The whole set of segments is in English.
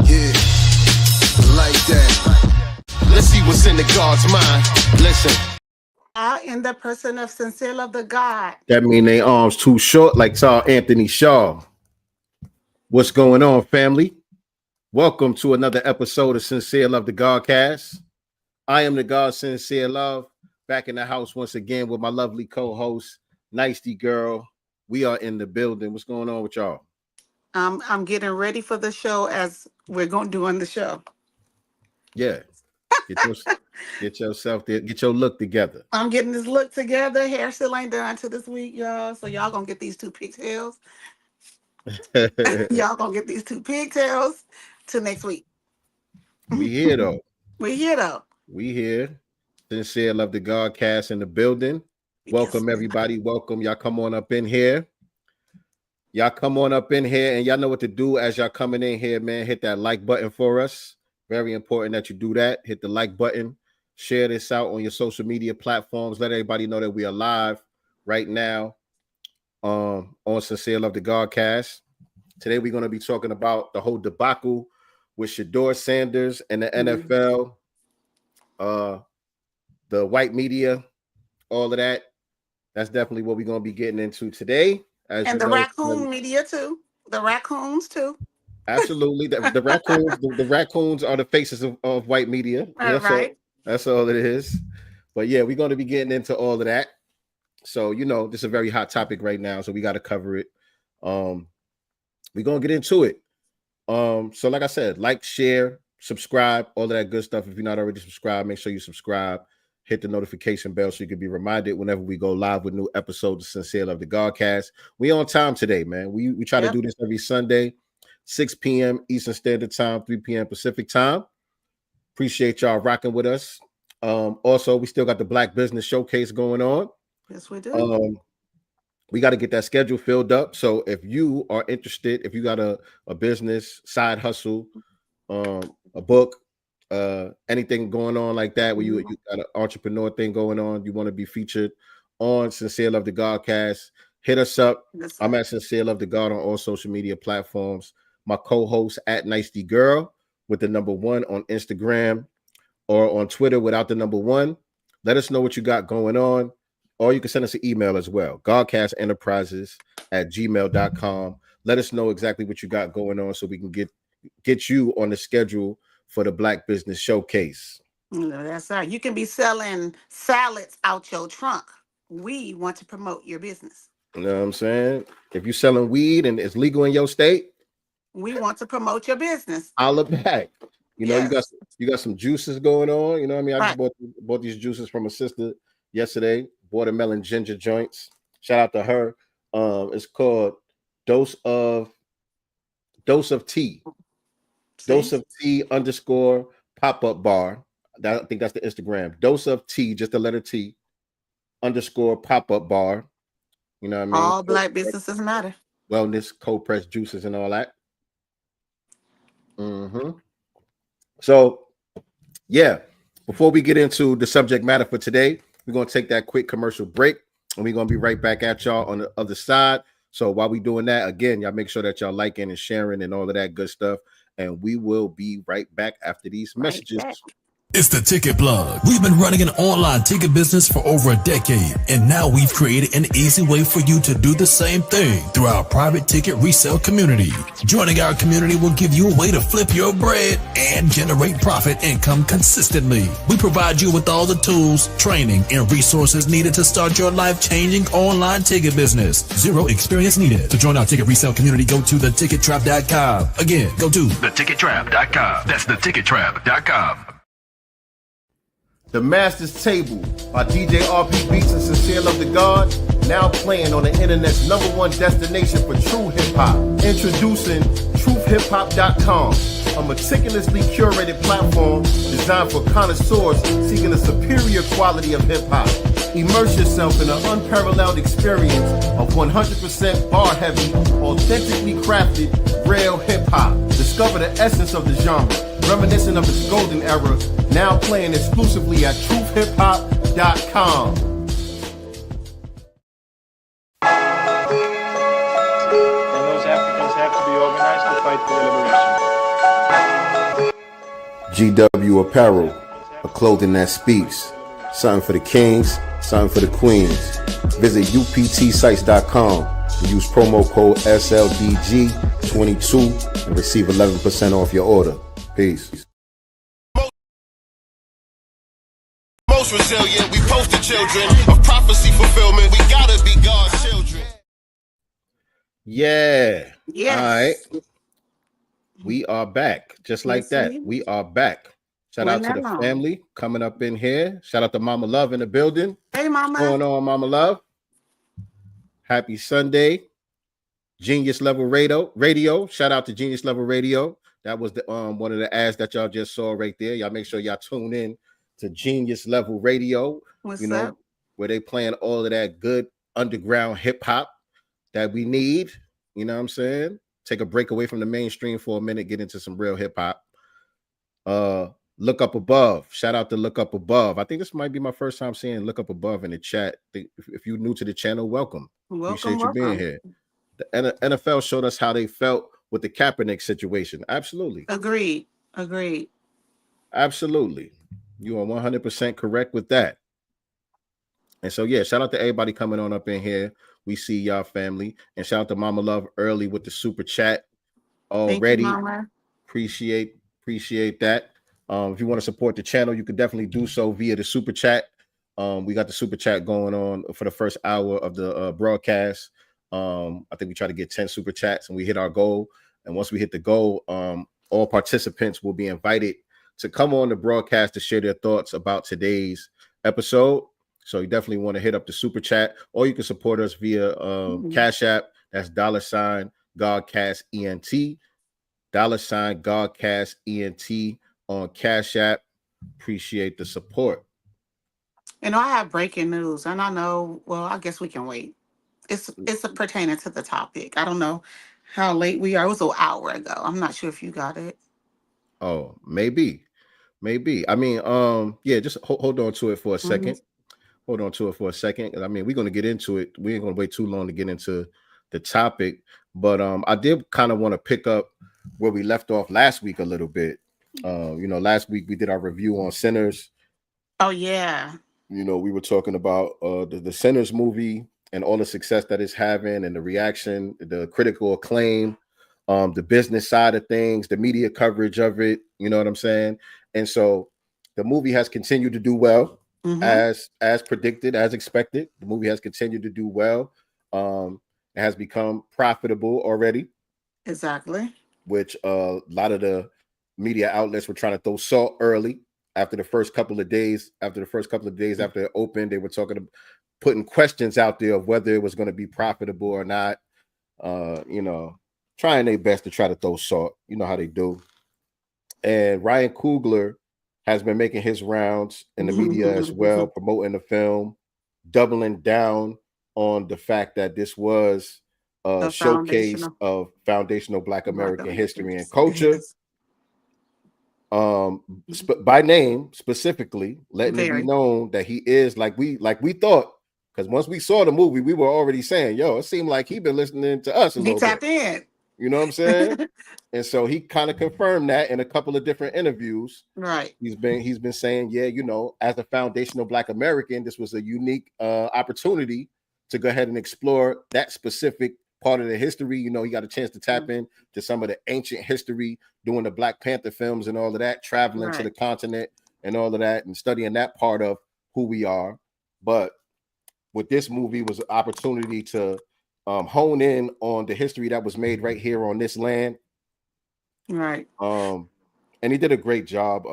Yeah, like that. Let's see what's in the God's mind. Listen. I am the person of Sincereluvdagod. That mean they arms too short, like Sir Anthony Shaw. What's going on, family? Welcome to another episode of SincereluvdagodCast. I am the God Sincere Love, back in the house once again with my lovely co-host, Nicey Girl. We are in the building. What's going on with y'all? I'm getting ready for the show as we're going to do on the show. Yeah. Get yourself there. Get your look together. I'm getting this look together. Hair still ain't done to this week, y'all. So y'all gonna get these two pigtails. Y'all gonna get these two pigtails till next week. We here though. We here. SincereluvdagodCast in the building. Welcome everybody. Welcome. Y'all come on up in here. And y'all know what to do as y'all coming in here, man. Hit that like button for us. Very important that you do that. Hit the like button. Share this out on your social media platforms. Let everybody know that we are live right now on SincereluvdagodCast. Today we're going to be talking about the whole debacle with Shedeur Sanders and the NFL, the white media, all of that. That's definitely what we're going to be getting into today. And the raccoon media too. The raccoons too. Absolutely. The raccoons are the faces of white media. That's all it is. But yeah, we're going to be getting into all of that. So, this is a very hot topic right now. So we got to cover it. We're going to get into it. So like I said, like, share, subscribe, all of that good stuff. If you're not already subscribed, make sure you subscribe. Hit the notification bell so you can be reminded whenever we go live with new episodes of SincereluvdagodCast. We on time today, man. We try to do this every Sunday. 6 p.m. Eastern Standard Time, 3 p.m. Pacific Time. Appreciate y'all rocking with us. Also, we still got the Black Business Showcase going on. Yes, we do. We got to get that schedule filled up. So if you are interested, if you got a business, side hustle, a book, anything going on like that, where you got an entrepreneur thing going on, you want to be featured on SincereluvdagodCast, hit us up. I'm at SincereluvdaGod on all social media platforms. My co-host at Nicey Girl with the number 1 on Instagram or on Twitter without the number 1. Let us know what you got going on. Or you can send us an email as well, godcastenterprises@gmail.com. Let us know exactly what you got going on so we can get you on the schedule for the Black Business Showcase. That's right. You can be selling salads out your trunk. We want to promote your business. You know what I'm saying? If you're selling weed and it's legal in your state, we want to promote your business. I'll look back. You got some juices going on. You know what I mean? I just bought these juices from a sister yesterday. Watermelon ginger joints. Shout out to her. It's called Dose of Tea. Dose of Tea _ pop-up bar. I think that's the Instagram. Dose of Tea, just the letter T _ pop-up bar. You know what I mean? All Black businesses matter. Wellness, cold pressed juices, and all that. So, yeah, before we get into the subject matter for today, we're going to take that quick commercial break, and we're going to be right back at y'all on the other side. So while we're doing that, again, y'all make sure that y'all liking and sharing and all of that good stuff, and we will be right back after these messages. It's the Ticket Plug. We've been running an online ticket business for over a decade, and now we've created an easy way for you to do the same thing through our private ticket resale community. Joining our community will give you a way to flip your bread and generate profit income consistently. We provide you with all the tools, training, and resources needed to start your life-changing online ticket business. Zero experience needed. To join our ticket resale community, go to thetickettrap.com. Again, go to thetickettrap.com. That's thetickettrap.com. The Master's Table by DJ RP Beats and Sincereluvdagod, now playing on the internet's #1 destination for true hip-hop. Introducing truthhiphop.com, a meticulously curated platform designed for connoisseurs seeking a superior quality of hip-hop. Immerse yourself in an unparalleled experience of 100% bar-heavy, authentically crafted, real hip-hop. Discover the essence of the genre, reminiscent of its golden era, now playing exclusively at truthhiphop.com. And those Africans have to be organized to fight for their liberation. GW Apparel, a clothing that speaks. Something for the kings, something for the queens. Visit uptsites.com and use promo code SLDG22 and receive 11% off your order. Peace. Most resilient, we poster children of prophecy fulfillment. We gotta be God's children. Yeah. Yes. All right. We are back. Just like that. We are back. Shout out to the family coming up in here. Shout out to Mama Love in the building. Hey, Mama. What's going on, Mama Love? Happy Sunday. Genius Level Radio. Shout out to Genius Level Radio. That was the one of the ads that y'all just saw right there. Y'all make sure y'all tune in to Genius Level Radio. What's up? Where they playing all of that good underground hip hop that we need. You know what I'm saying? Take a break away from the mainstream for a minute, get into some real hip hop. Look Up Above. Shout out to Look Up Above. I think this might be my first time seeing Look Up Above in the chat. If you're new to the channel, welcome. Appreciate you being here. The NFL showed us how they felt with the Kaepernick situation. Absolutely. Agreed. Absolutely. You are 100% correct with that. And so, yeah, shout out to everybody coming on up in here. We see y'all family. And shout out to Mama Love early with the super chat already. Thank you, Mama. Appreciate that. If you want to support the channel, you can definitely do so via the super chat. We got the super chat going on for the first hour of the broadcast. I think we try to get 10 super chats and we hit our goal. And once we hit the goal, all participants will be invited to come on the broadcast to share their thoughts about today's episode. So you definitely want to hit up the super chat, or you can support us via Cash App. That's $Godcast ENT, $Godcast ENT on Cash App. Appreciate the support. And I have breaking news, and I know. Well, I guess we can wait. It's pertaining to the topic. I don't know how late we are. It was an hour ago. I'm not sure if you got it. Oh, maybe. I mean, yeah. Just hold on to it for a second. Hold on to it for a second. I mean, we're going to get into it. We ain't going to wait too long to get into the topic. But I did kind of want to pick up where we left off last week a little bit. Last week we did our review on Sinners. Oh, yeah. We were talking about the Sinners movie and all the success that it's having and the reaction, the critical acclaim, the business side of things, the media coverage of it. You know what I'm saying? And so the movie has continued to do well. As predicted, as expected. The movie has continued to do well. It has become profitable already. Exactly. Which a lot of the media outlets were trying to throw salt early after the first couple of days. After it opened, they were putting questions out there of whether it was going to be profitable or not. Trying their best to try to throw salt. You know how they do. And Ryan Coogler has been making his rounds in the media as well, promoting the film, doubling down on the fact that this was a showcase of foundational Black American history and culture. By name specifically, letting it be known that he is like we thought. Because once we saw the movie, we were already saying, "Yo, it seemed like he been listening to us a little bit." He tapped in. You know what I'm saying? And so he kind of confirmed that in a couple of different interviews. Right. He's been saying, yeah, as a foundational Black American, this was a unique opportunity to go ahead and explore that specific part of the history. He got a chance to tap in to some of the ancient history, doing the Black Panther films and all of that, traveling to the continent and all of that, and studying that part of who we are. But with this movie was an opportunity to hone in on the history that was made right here on this land. Right. And he did a great job,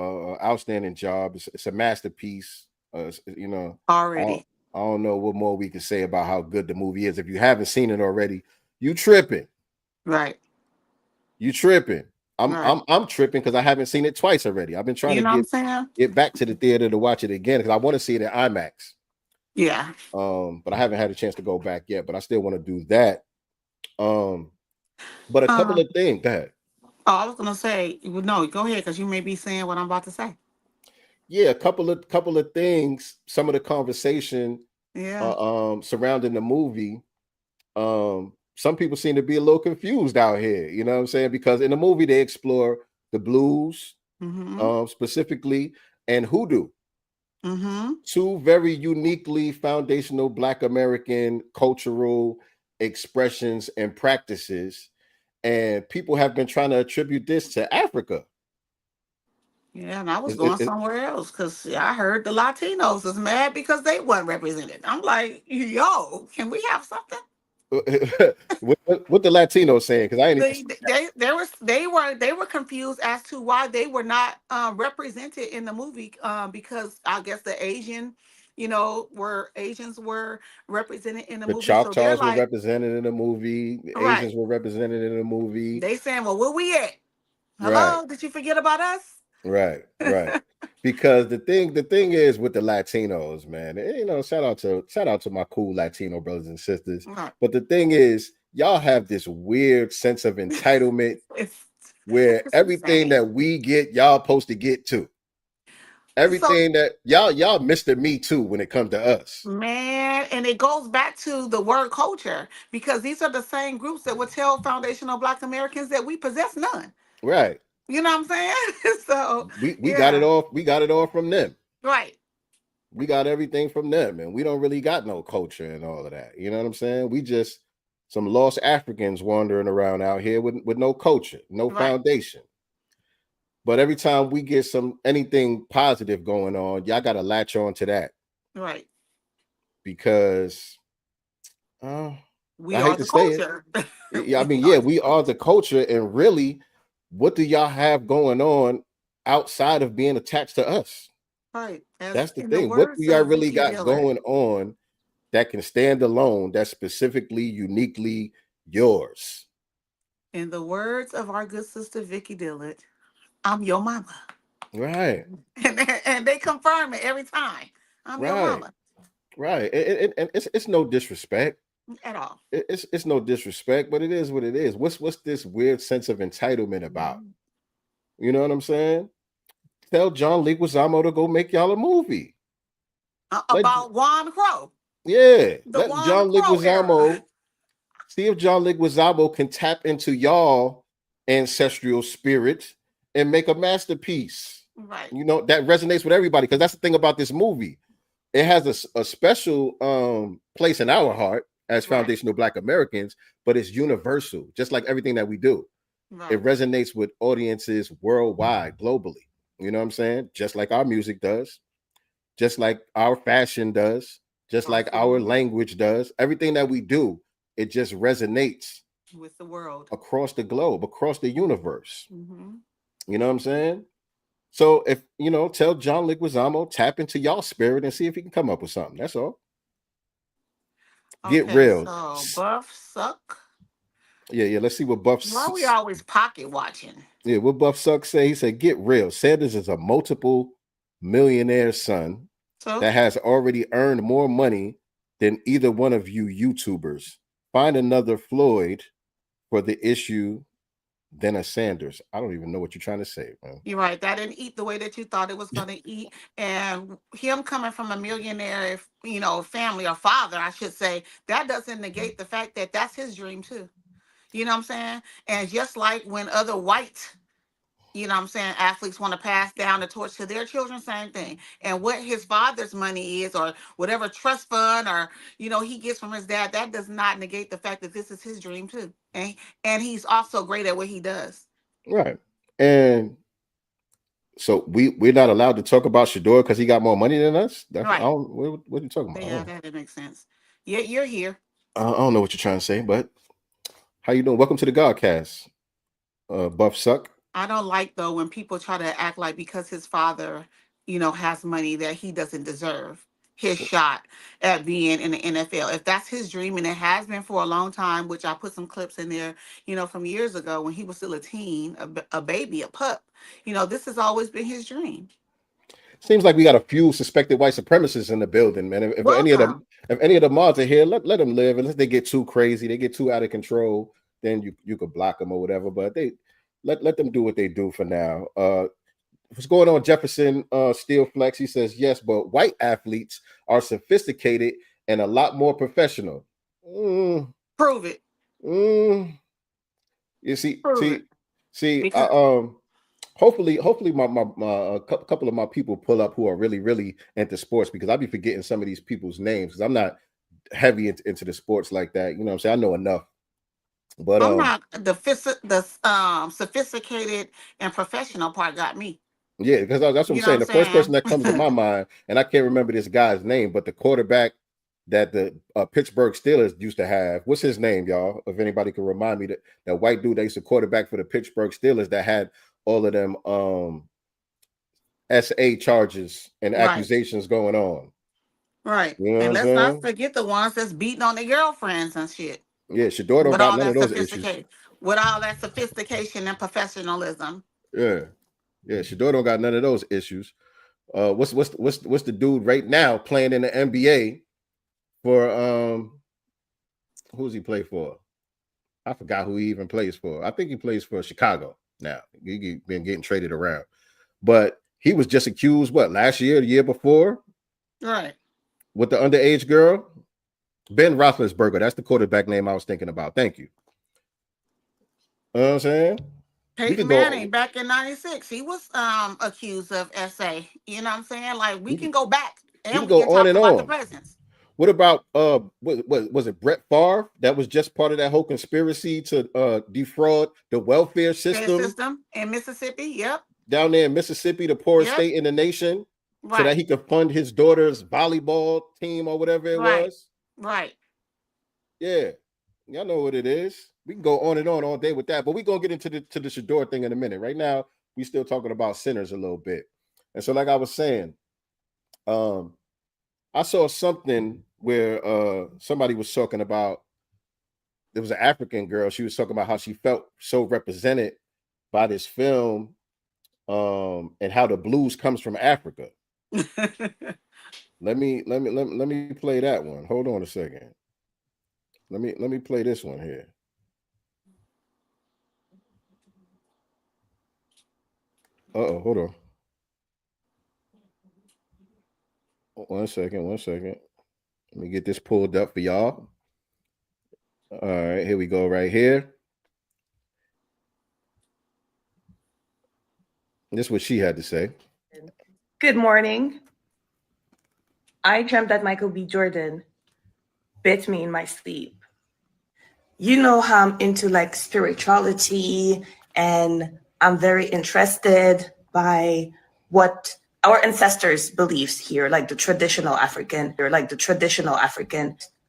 outstanding job. It's a masterpiece. Already. I don't know what more we can say about how good the movie is. If you haven't seen it already, you tripping. Right. You tripping. I'm tripping because I haven't seen it twice already. I've been trying to get back to the theater to watch it again because I want to see it in IMAX. Yeah. But I haven't had a chance to go back yet, but I still want to do that. But a couple of things. Go ahead. Oh, I was gonna say, no, go ahead, because you may be saying what I'm about to say. Yeah, a couple of things, some of the conversation surrounding the movie. Some people seem to be a little confused out here, you know what I'm saying? Because in the movie they explore the blues, specifically, and hoodoo. Mm-hmm. Two very uniquely foundational Black American cultural expressions and practices. And people have been trying to attribute this to Africa. Yeah, and I was going somewhere else because I heard the Latinos is mad because they weren't represented. I'm like, yo, can we have something? what the Latinos saying? Because I ain't. They were confused as to why they were not represented in the movie because I guess the Asians were represented in the The movie. So they're Choctaws were like, represented in the movie. The right. Asians were represented in the movie. They saying, well, where we at? Hello, right. Did you forget about us? Right. Because the thing is with the Latinos, man, shout out to my cool Latino brothers and sisters. Right. But the thing is, y'all have this weird sense of entitlement where everything insane. that we get, y'all supposed to get too. Everything that y'all Mr. Me Too when it comes to us. Man, and it goes back to the word culture because these are the same groups that would tell foundational Black Americans that we possess none. Right. You know what I'm saying? So we got it all. We got it all from them. Right. We got everything from them, and we don't really got no culture and all of that. You know what I'm saying? We just some lost Africans wandering around out here with no culture, no foundation. But every time we get anything positive going on, y'all got to latch on to that. Right. Because we are the culture. I mean, we are the culture. And really, what do y'all have going on outside of being attached to us? Right. That's the thing. What do y'all really got going on that can stand alone, that's specifically, uniquely yours? In the words of our good sister, Vicky Dillard, I'm your mama. Right. And they confirm it every time. I'm your mama. Right. And it's no disrespect. At all. It's no disrespect, but it is what it is. What's this weird sense of entitlement about? You know what I'm saying? Tell John Leguizamo to go make y'all a movie. About Juan Crow. Yeah. Let John Leguizamo see if John Leguizamo can tap into y'all ancestral spirit and make a masterpiece. Right. You know, that resonates with everybody, because that's the thing about this movie. It has a special place in our heart as foundational Black Americans, but it's universal, just like everything that we do. Right. It resonates with audiences worldwide, globally. You know what I'm saying? Just like our music does, just like our fashion does, just like our language does. Everything that we do, it just resonates with the world, across the globe, across the universe. Mm-hmm. You know what I'm saying? So if tell John Leguizamo, tap into y'all spirit and see if he can come up with something. That's all. Get real. So Buff Suck. Yeah. Let's see what Buff. Why are we always pocket watching? Yeah, what Buff Suck say? He said, "Get real. Sanders is a multiple millionaire son that has already earned more money than either one of you YouTubers. Find another Floyd for the issue than a Sanders." I don't even know what you're trying to say, man. You're right. That didn't eat the way that you thought it was going to eat. And him coming from a millionaire, family or father, I should say, that doesn't negate the fact that that's his dream too. You know what I'm saying? And just like when other white, athletes want to pass down the torch to their children, same thing. And what his father's money is, or whatever trust fund, or, he gets from his dad, that does not negate the fact that this is his dream too. And he's also great at what he does. Right. And so we're not allowed to talk about Shedeur because he got more money than us? Right. What are you talking about? Yeah, that didn't make sense. Yeah, you're here. I don't know what you're trying to say, but how you doing? Welcome to the Godcast, Buff Suck. I don't like, though, when people try to act like because his father, has money that he doesn't deserve his shot at being in the NFL. If that's his dream, and it has been for a long time, which I put some clips in there, from years ago when he was still a teen, a baby, a pup, this has always been his dream. Seems like we got a few suspected white supremacists in the building, man. If any of the mods are here, let them live. Unless they get too crazy, they get too out of control, then you could block them or whatever. But they let them do what they do for now. What's going on, Jefferson Steel Flex? He says, yes, but white athletes are sophisticated and a lot more professional. Prove it. You see, Prove see, it. hopefully a couple of my people pull up who are really into sports, because I'll be forgetting some of these people's names because I'm not heavy into the sports like that. You know what I'm saying? I know enough. But I'm not the sophisticated and professional part got me. Yeah, because that's what I'm saying. The first person that comes to my mind, and I can't remember this guy's name, but the quarterback that the Pittsburgh Steelers used to have, what's his name, y'all? If anybody can remind me, that white dude that used to quarterback for the Pittsburgh Steelers that had all of them SA charges and accusations going on. Right. You know, and let's not forget the ones that's beating on their girlfriends and shit. Yeah, Shedeur don't got none of those issues. With all that sophistication and professionalism. Yeah, Shedeur don't got none of those issues. What's the dude right now playing in the NBA for who's he play for? I forgot who he even plays for. I think he plays for Chicago now. He been getting traded around, but he was just accused last year, the year before, right, with the underage girl. Ben Roethlisberger, that's the quarterback name I was thinking about. Thank you. You know what I'm saying? Peyton Manning back in '96, he was accused of SA. You know what I'm saying? Like we can go back and we can talk about the presence. What about was it Brett Favre that was just part of that whole conspiracy to defraud the welfare system in Mississippi? Yep. Down there in Mississippi, the poorest state in the nation, so that he could fund his daughter's volleyball team or whatever it was. Right. Yeah. Y'all know what it is. We can go on and on all day with that, but we're gonna get into the Shedeur thing in a minute. Right now, we still talking about sinners a little bit. And so, like I was saying, I saw something where somebody was talking about, there was an African girl. She was talking about how she felt so represented by this film, and how the blues comes from Africa. Let me play that one. Hold on a second. Let me play this one here. Hold on. One second. Let me get this pulled up for y'all. All right, here we go right here. This is what she had to say. Good morning. I dreamt that Michael B. Jordan bit me in my sleep. You know how I'm into like spirituality, and I'm very interested by what our ancestors' beliefs here, like the traditional African.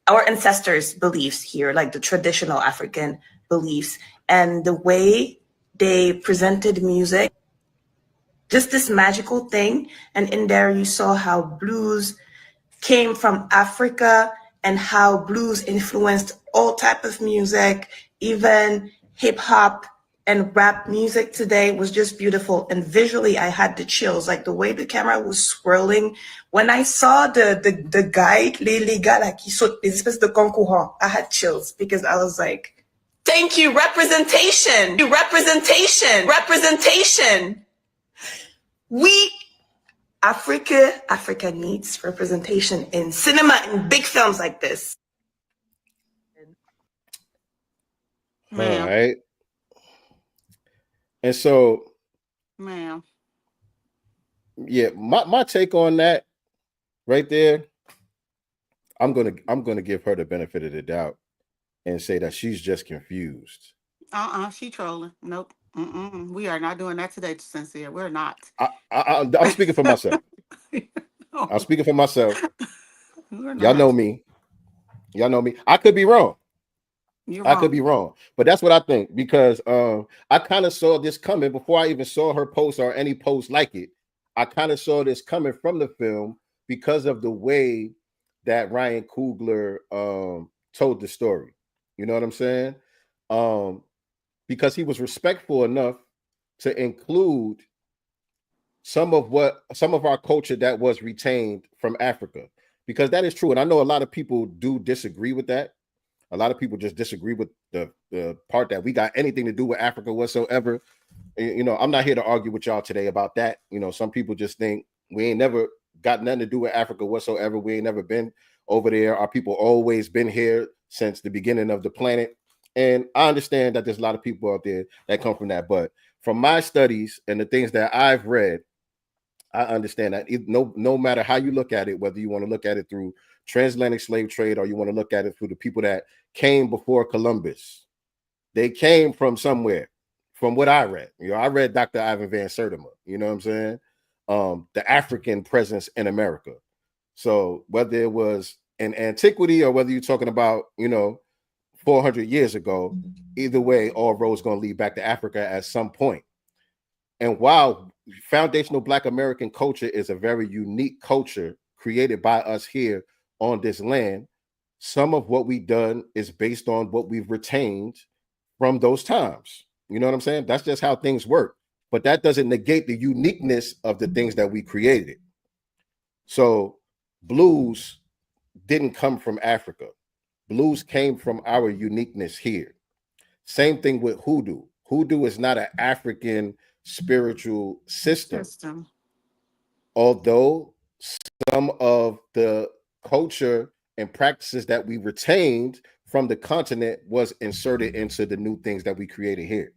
Our ancestors' beliefs here, like the traditional African beliefs, and the way they presented music, just this magical thing. And in there you saw how blues came from Africa and how blues influenced all type of music, even hip hop and rap music today was just beautiful. And visually I had the chills, like the way the camera was swirling. When I saw the guy, les gars là qui sautent les espèces de concurrents, I had chills because I was like, thank you, representation. Africa needs representation in cinema and big films like this. All right. And so, yeah, my take on that right there, I'm gonna give her the benefit of the doubt and say that she's just confused. She trolling. Nope. We are not doing that today, Sincere. We're not. I'm speaking for myself. I'm speaking for myself. Y'all know me. I could be wrong. I could be wrong, but that's what I think, because I kind of saw this coming before I even saw her post or any post like it. I kind of saw this coming from the film because of the way that Ryan Coogler told the story. You know what I'm saying? Because he was respectful enough to include some of our culture that was retained from Africa, because that is true. And I know a lot of people do disagree with that. A lot of people just disagree with the part that we got anything to do with Africa whatsoever. You know, I'm not here to argue with y'all today about that. You know, some people just think we ain't never got nothing to do with Africa whatsoever. We ain't never been over there. Our people always been here since the beginning of the planet. And I understand that there's a lot of people out there that come from that. But from my studies and the things that I've read, I understand that no matter how you look at it, whether you want to look at it through transatlantic slave trade or you want to look at it through the people that came before Columbus, they came from somewhere. From what I read, I read Dr. Ivan Van Sertima. You know what I'm saying? The African presence in America. So whether it was in antiquity or whether you're talking about 400 years ago, either way, all roads going to lead back to Africa at some point. And while foundational Black American culture is a very unique culture created by us here on this land, some of what we've done is based on what we've retained from those times. You know what I'm saying? That's just how things work. But that doesn't negate the uniqueness of the things that we created. So blues didn't come from Africa. Blues came from our uniqueness here. Same thing with hoodoo. Hoodoo is not an African spiritual system. Although some of the culture and practices that we retained from the continent was inserted into the new things that we created here.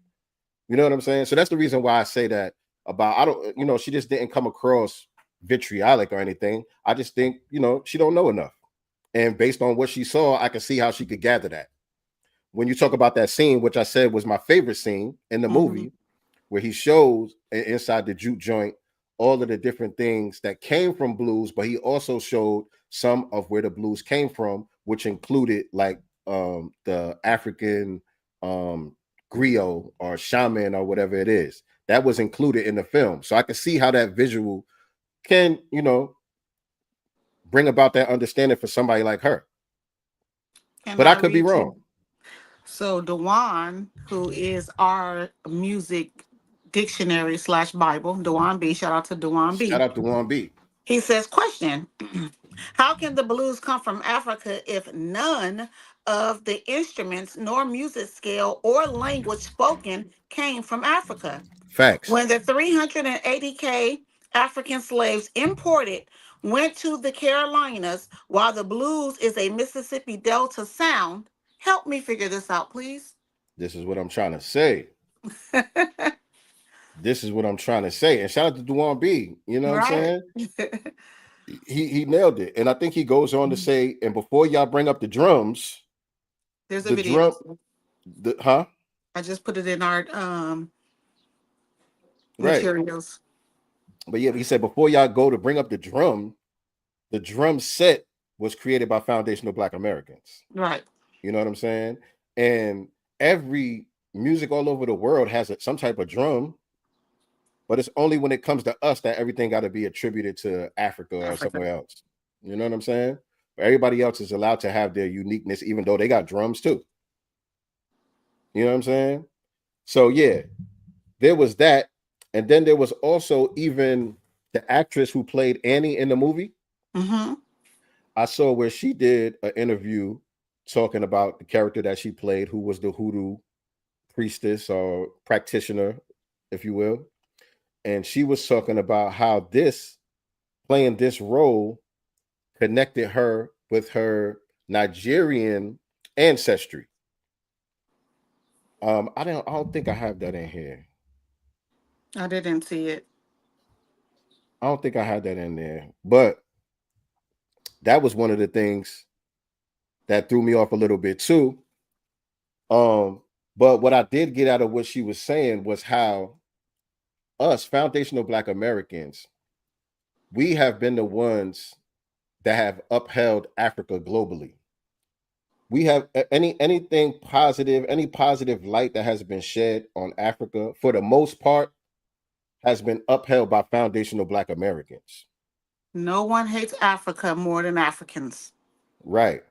You know what I'm saying? So that's the reason why I say that about, she just didn't come across vitriolic or anything. I just think, she don't know enough. And based on what she saw, I can see how she could gather that. When you talk about that scene, which I said was my favorite scene in the movie, where he shows inside the juke joint all of the different things that came from blues, but he also showed some of where the blues came from, which included like the African griot or shaman or whatever it is. That was included in the film. So I can see how that visual can, bring about that understanding for somebody like her. But I could be wrong. So Dewan, who is our music dictionary / Bible, Dewan B, shout out to Dewan B. Shout out to Dewan B. He says, question, how can the blues come from Africa if none of the instruments nor music scale or language spoken came from Africa? Facts. When the 380K African slaves imported went to the Carolinas, while the blues is a Mississippi Delta sound, help me figure this out, please. This is what I'm trying to say. This is what I'm trying to say. And shout out to Dewan B. You know what I'm saying? He nailed it. And I think he goes on to say, and before y'all bring up the drums, there's a video. Huh? I just put it in our materials. But yeah, he said before y'all go to bring up the drum set was created by foundational Black Americans. Right. You know what I'm saying? And every music all over the world has some type of drum, but it's only when it comes to us that everything got to be attributed to Africa or somewhere else. You know what I'm saying? But everybody else is allowed to have their uniqueness, even though they got drums too. You know what I'm saying? So yeah, there was that. And then there was also even the actress who played Annie in the movie. I saw where she did an interview talking about the character that she played, who was the hoodoo priestess or practitioner, if you will. And she was talking about how playing this role connected her with her Nigerian ancestry. I don't think I have that in here. I didn't see it. I don't think I had that in there, but that was one of the things that threw me off a little bit too. But what I did get out of what she was saying was how us foundational Black Americans, we have been the ones that have upheld Africa globally. We have anything positive, any positive light that has been shed on Africa, for the most part, has been upheld by foundational Black Americans. No one hates Africa more than Africans. Right.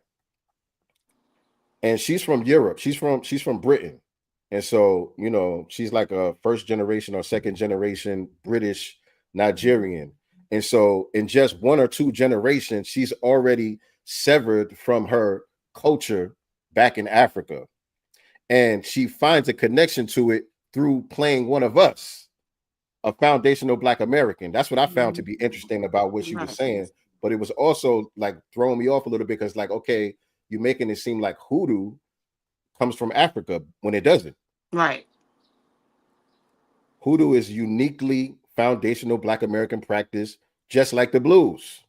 And she's from Europe. She's from Britain. And so, she's like a first generation or second generation British Nigerian. And so in just one or two generations, she's already severed from her culture back in Africa. And she finds a connection to it through playing one of us, a foundational Black American. That's what I found to be interesting about what she was saying. But it was also like throwing me off a little bit because, like, okay, you're making it seem like hoodoo comes from Africa when it doesn't. Right. Hoodoo is uniquely foundational Black American practice, just like the blues.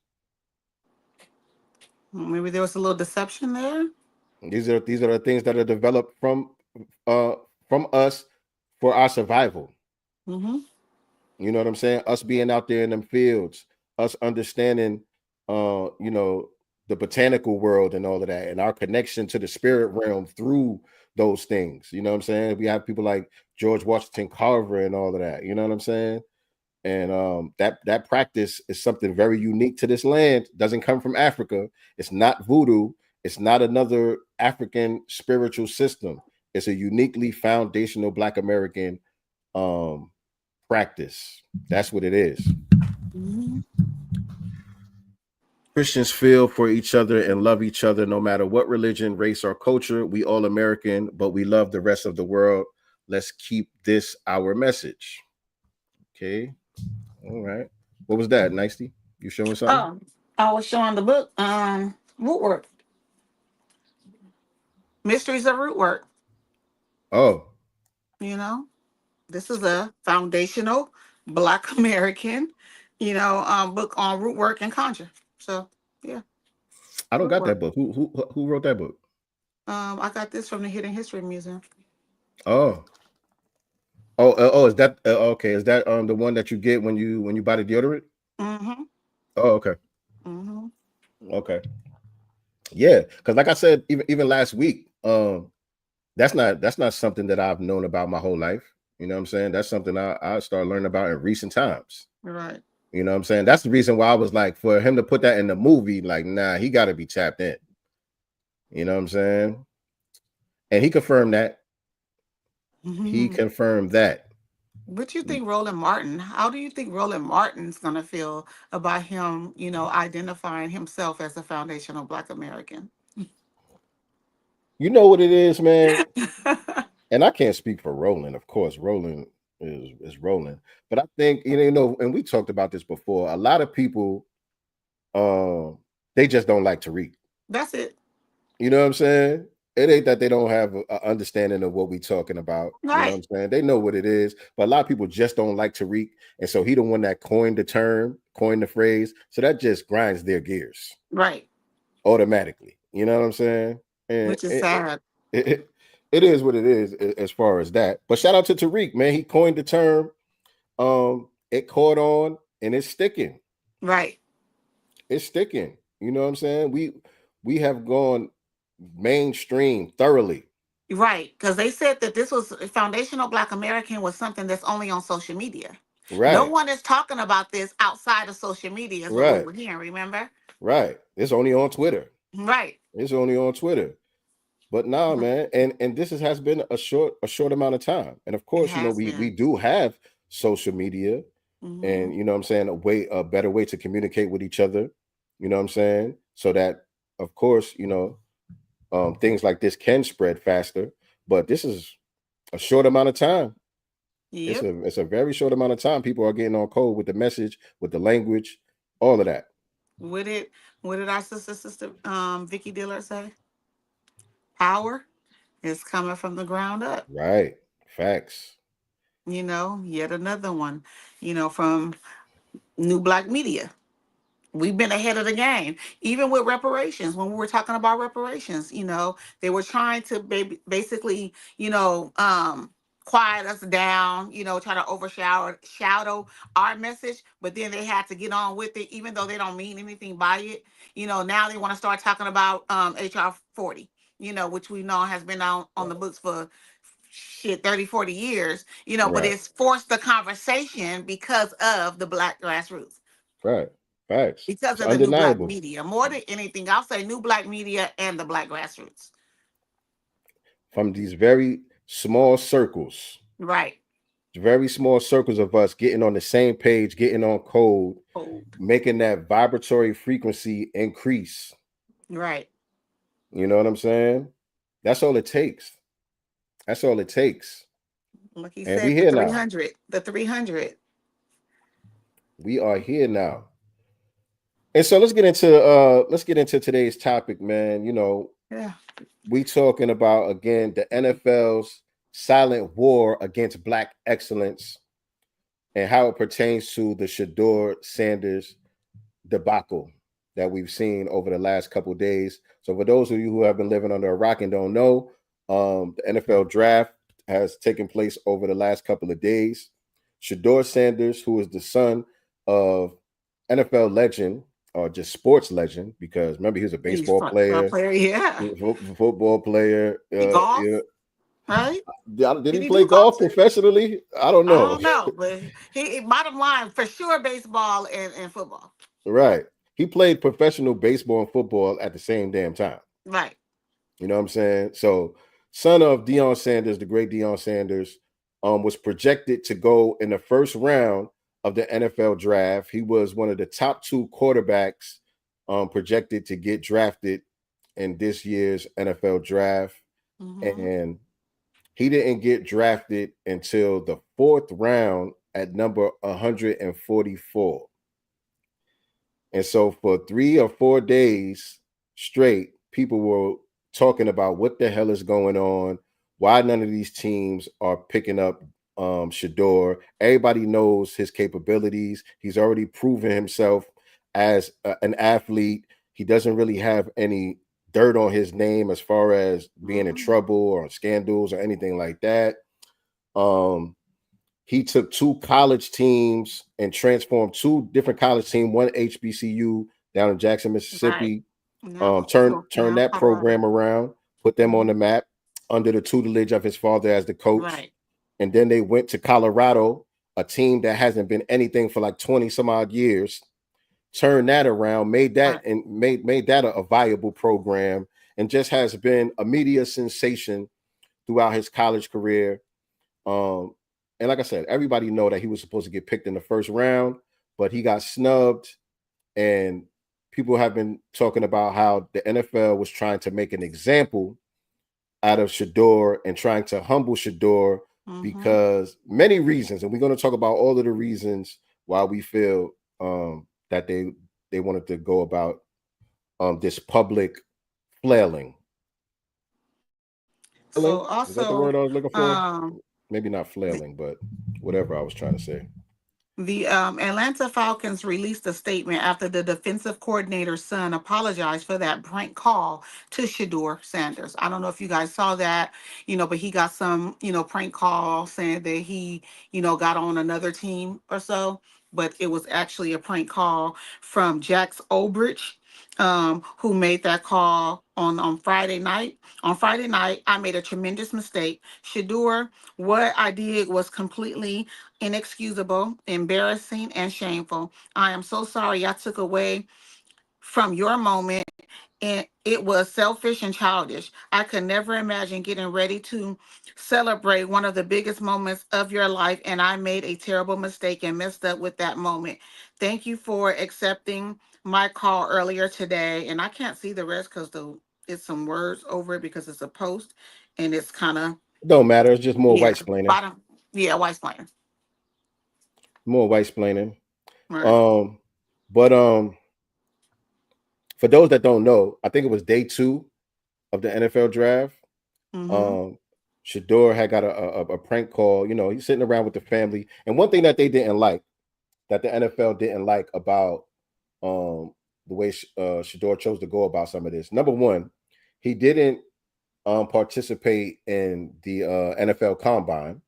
Maybe there was a little deception there. These are the things that are developed from us for our survival. Mm-hmm. You know what I'm saying? Us being out there in them fields, us understanding, the botanical world and all of that, and our connection to the spirit realm through those things. You know what I'm saying? We have people like George Washington Carver and all of that. You know what I'm saying? And that practice is something very unique to this land. Doesn't come from Africa. It's not voodoo. It's not another African spiritual system. It's a uniquely foundational Black American practice. That's what it is. Mm-hmm. Christians feel for each other and love each other no matter what religion, race, or culture. We all American, but we love the rest of the world. Let's keep this our message. Okay. All right. What was that, Nicey? You showing something? I was showing the book, Rootwork. Mysteries of Rootwork. Oh. You know, this is a foundational Black American, book on rootwork and conjure. So yeah. I don't got that book. Who wrote that book? I got this from the Hidden History Museum. Oh. Is that okay? Is that the one that you get when you buy the deodorant? Mm-hmm. Oh, okay. Mm-hmm. Okay. Yeah, because like I said, even last week, that's not something that I've known about my whole life. You know what I'm saying? That's something I started learning about in recent times. Right. You know what I'm saying? That's the reason why I was like, for him to put that in the movie, like, nah, he got to be tapped in. You know what I'm saying? And he confirmed that. Mm-hmm. He confirmed that. What you think, Roland Martin? How do you think Roland Martin's gonna feel about him, identifying himself as a foundational Black American? You know what it is, man. And I can't speak for Roland, of course. Roland is Roland, but I think and we talked about this before. A lot of people, they just don't like Tariq. That's it. You know what I'm saying? It ain't that they don't have an understanding of what we talking about. Right. You know what I'm saying? They know what it is, but a lot of people just don't like Tariq, and so he the one that coined the phrase. So that just grinds their gears, right? Automatically. You know what I'm saying? And Which is sad. It is what it is as far as that. But shout out to Tariq, man. He coined the term. It caught on and it's sticking. Right. It's sticking. You know what I'm saying? We have gone mainstream thoroughly. Right. Because they said that this was foundational Black American was something that's only on social media. Right. No one is talking about this outside of social media, is what we were hearing, remember? Right. It's only on Twitter. Right. It's only on Twitter. But nah, man, and this has been a short amount of time. And of course, we do have social media, and you know what I'm saying, a better way to communicate with each other. You know what I'm saying? So that, of course, things like this can spread faster. But this is a short amount of time. Yep. It's a very short amount of time. People are getting on code with the message, with the language, all of that. What did our sister Vicky Dillard say? Power is coming from the ground up. Right. Facts. Yet another one, from New Black Media. We've been ahead of the game, even with reparations. When we were talking about reparations, they were trying to basically, quiet us down, try to overshadow our message, but then they had to get on with it, even though they don't mean anything by it. Now they want to start talking about HR 40, which we know has been on the books for 30, 40 years, but it's forced the conversation because of the Black grassroots. Right. Facts. Because of the New Black Media. More than anything, I'll say New Black Media and the Black grassroots. From these very small circles. Right. Very small circles of us getting on the same page, getting on code, making that vibratory frequency increase. Right. You know what I'm saying? That's all it takes. That's all it takes. Like he said, the 300. The 300. We are here now. And so let's get into today's topic, man. We talking about, again, the NFL's silent war against Black excellence. and how it pertains to the Shedeur Sanders debacle that we've seen over the last couple of days. So for those of you who have been living under a rock and don't know, the NFL draft has taken place over the last couple of days. Shedeur Sanders, who is the son of NFL legend, or just sports legend, because remember he was a baseball player, football player, golf, right? Did he play golf professionally? I don't know. I don't know, but he bottom line for sure baseball and football. Right. He played professional baseball and football at the same damn time. Right. You know what I'm saying? So, son of Deion Sanders, the great Deion Sanders, was projected to go in the first round of the NFL draft. He was one of the top 2 quarterbacks projected to get drafted in this year's NFL draft. And he didn't get drafted until the 4th round at number 144. And so for 3 or 4 days straight, people were talking about what the hell is going on, why none of these teams are picking up Shedeur. Everybody knows his capabilities. He's already proven himself as an athlete. He doesn't really have any dirt on his name as far as being in trouble or scandals or anything like that. He took 2 college teams and transformed 2 different college teams, one HBCU down in Jackson, Mississippi. Right. Turned that program around, put them on the map under the tutelage of his father as the coach. Right. And then they went to Colorado, a team that hasn't been anything for like 20 some odd years, turned that around, made that and made that a viable program, and just has been a media sensation throughout his college career. And like I said, everybody know that he was supposed to get picked in the first round, but he got snubbed. And people have been talking about how the NFL was trying to make an example out of Shedeur and trying to humble Shedeur because many reasons. And we're going to talk about all of the reasons why we feel that they wanted to go about this public flailing. So also, is that the word I was looking for? Maybe not flailing, but whatever I was trying to say. The Atlanta Falcons released a statement after the defensive coordinator's son apologized for that prank call to Shedeur Sanders. I don't know if you guys saw that, but he got some, prank call saying that he, got on another team or so, but it was actually a prank call from Jax Obridge, who made that call on Friday night. On Friday night, I made a tremendous mistake. Shedeur, what I did was completely inexcusable, embarrassing, and shameful. I am so sorry I took away from your moment, and it was selfish and childish. I could never imagine getting ready to celebrate one of the biggest moments of your life, and I made a terrible mistake and messed up with that moment. Thank you for accepting my call earlier today. And I can't see the rest because it's some words over it because it's a post, and it's kind of don't matter. It's just more white splaining. White splaining. More white splaining. Right. But for those that don't know, I think it was day 2 of the NFL draft. Shedeur had got a prank call. He's sitting around with the family. And one thing that they didn't like, that the NFL didn't like about the way Shedeur chose to go about some of this. Number one, he didn't participate in the NFL Combine.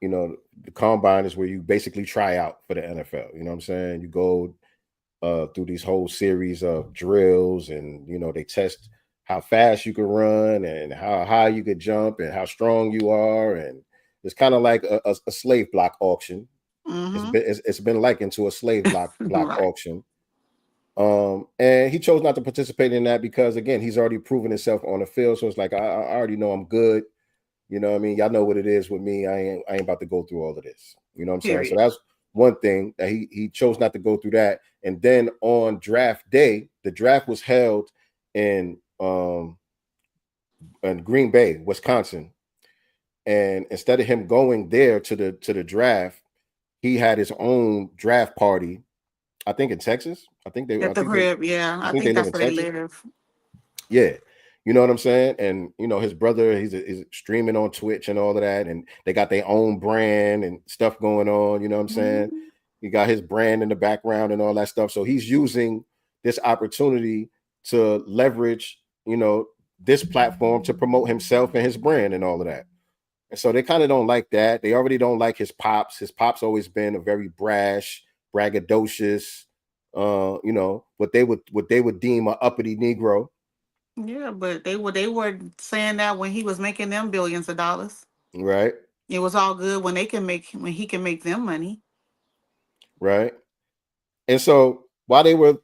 The Combine is where you basically try out for the NFL. You know what I'm saying? You go through these whole series of drills, and they test how fast you can run and how high you could jump and how strong you are, and it's kind of like a slave block auction. It's been likened to a slave block right. auction. And he chose not to participate in that because, again, he's already proven himself on the field. So it's like, I already know I'm good. You know what I mean? Y'all know what it is with me. I ain't about to go through all of this. You know what I'm saying? So that's one thing that he chose not to go through that. And then on draft day, the draft was held in Green Bay, Wisconsin. And instead of him going there to the draft, he had his own draft party. I think in Texas. I think they at the crib. I think that's where they live. Yeah. You know what I'm saying? And his brother, is streaming on Twitch and all of that, and they got their own brand and stuff going on. You know what I'm saying? Mm-hmm. He got his brand in the background and all that stuff. So he's using this opportunity to leverage, this platform to promote himself and his brand and all of that. And so they kind of don't like that. They already don't like his pops. His pops always been a very brash, braggadocious, what they would deem an uppity Negro. Yeah, but they were saying that when he was making them billions of dollars. Right. It was all good when he can make them money. Right. And so while they were,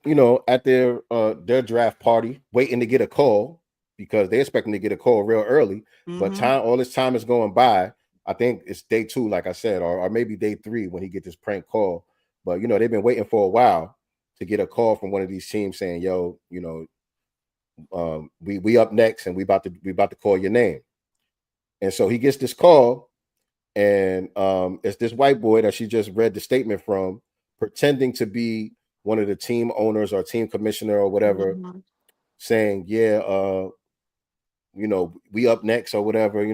at their draft party, waiting to get a call, because they're expecting to get a call real early, but all this time is going by. I think it's day 2, like I said, or maybe day 3 when he get this prank call. But they've been waiting for a while to get a call from one of these teams saying, "Yo, we up next, and we about to call your name." And so he gets this call, and it's this white boy that she just read the statement from, pretending to be one of the team owners or team commissioner or whatever, saying, "Yeah, we up next," or whatever.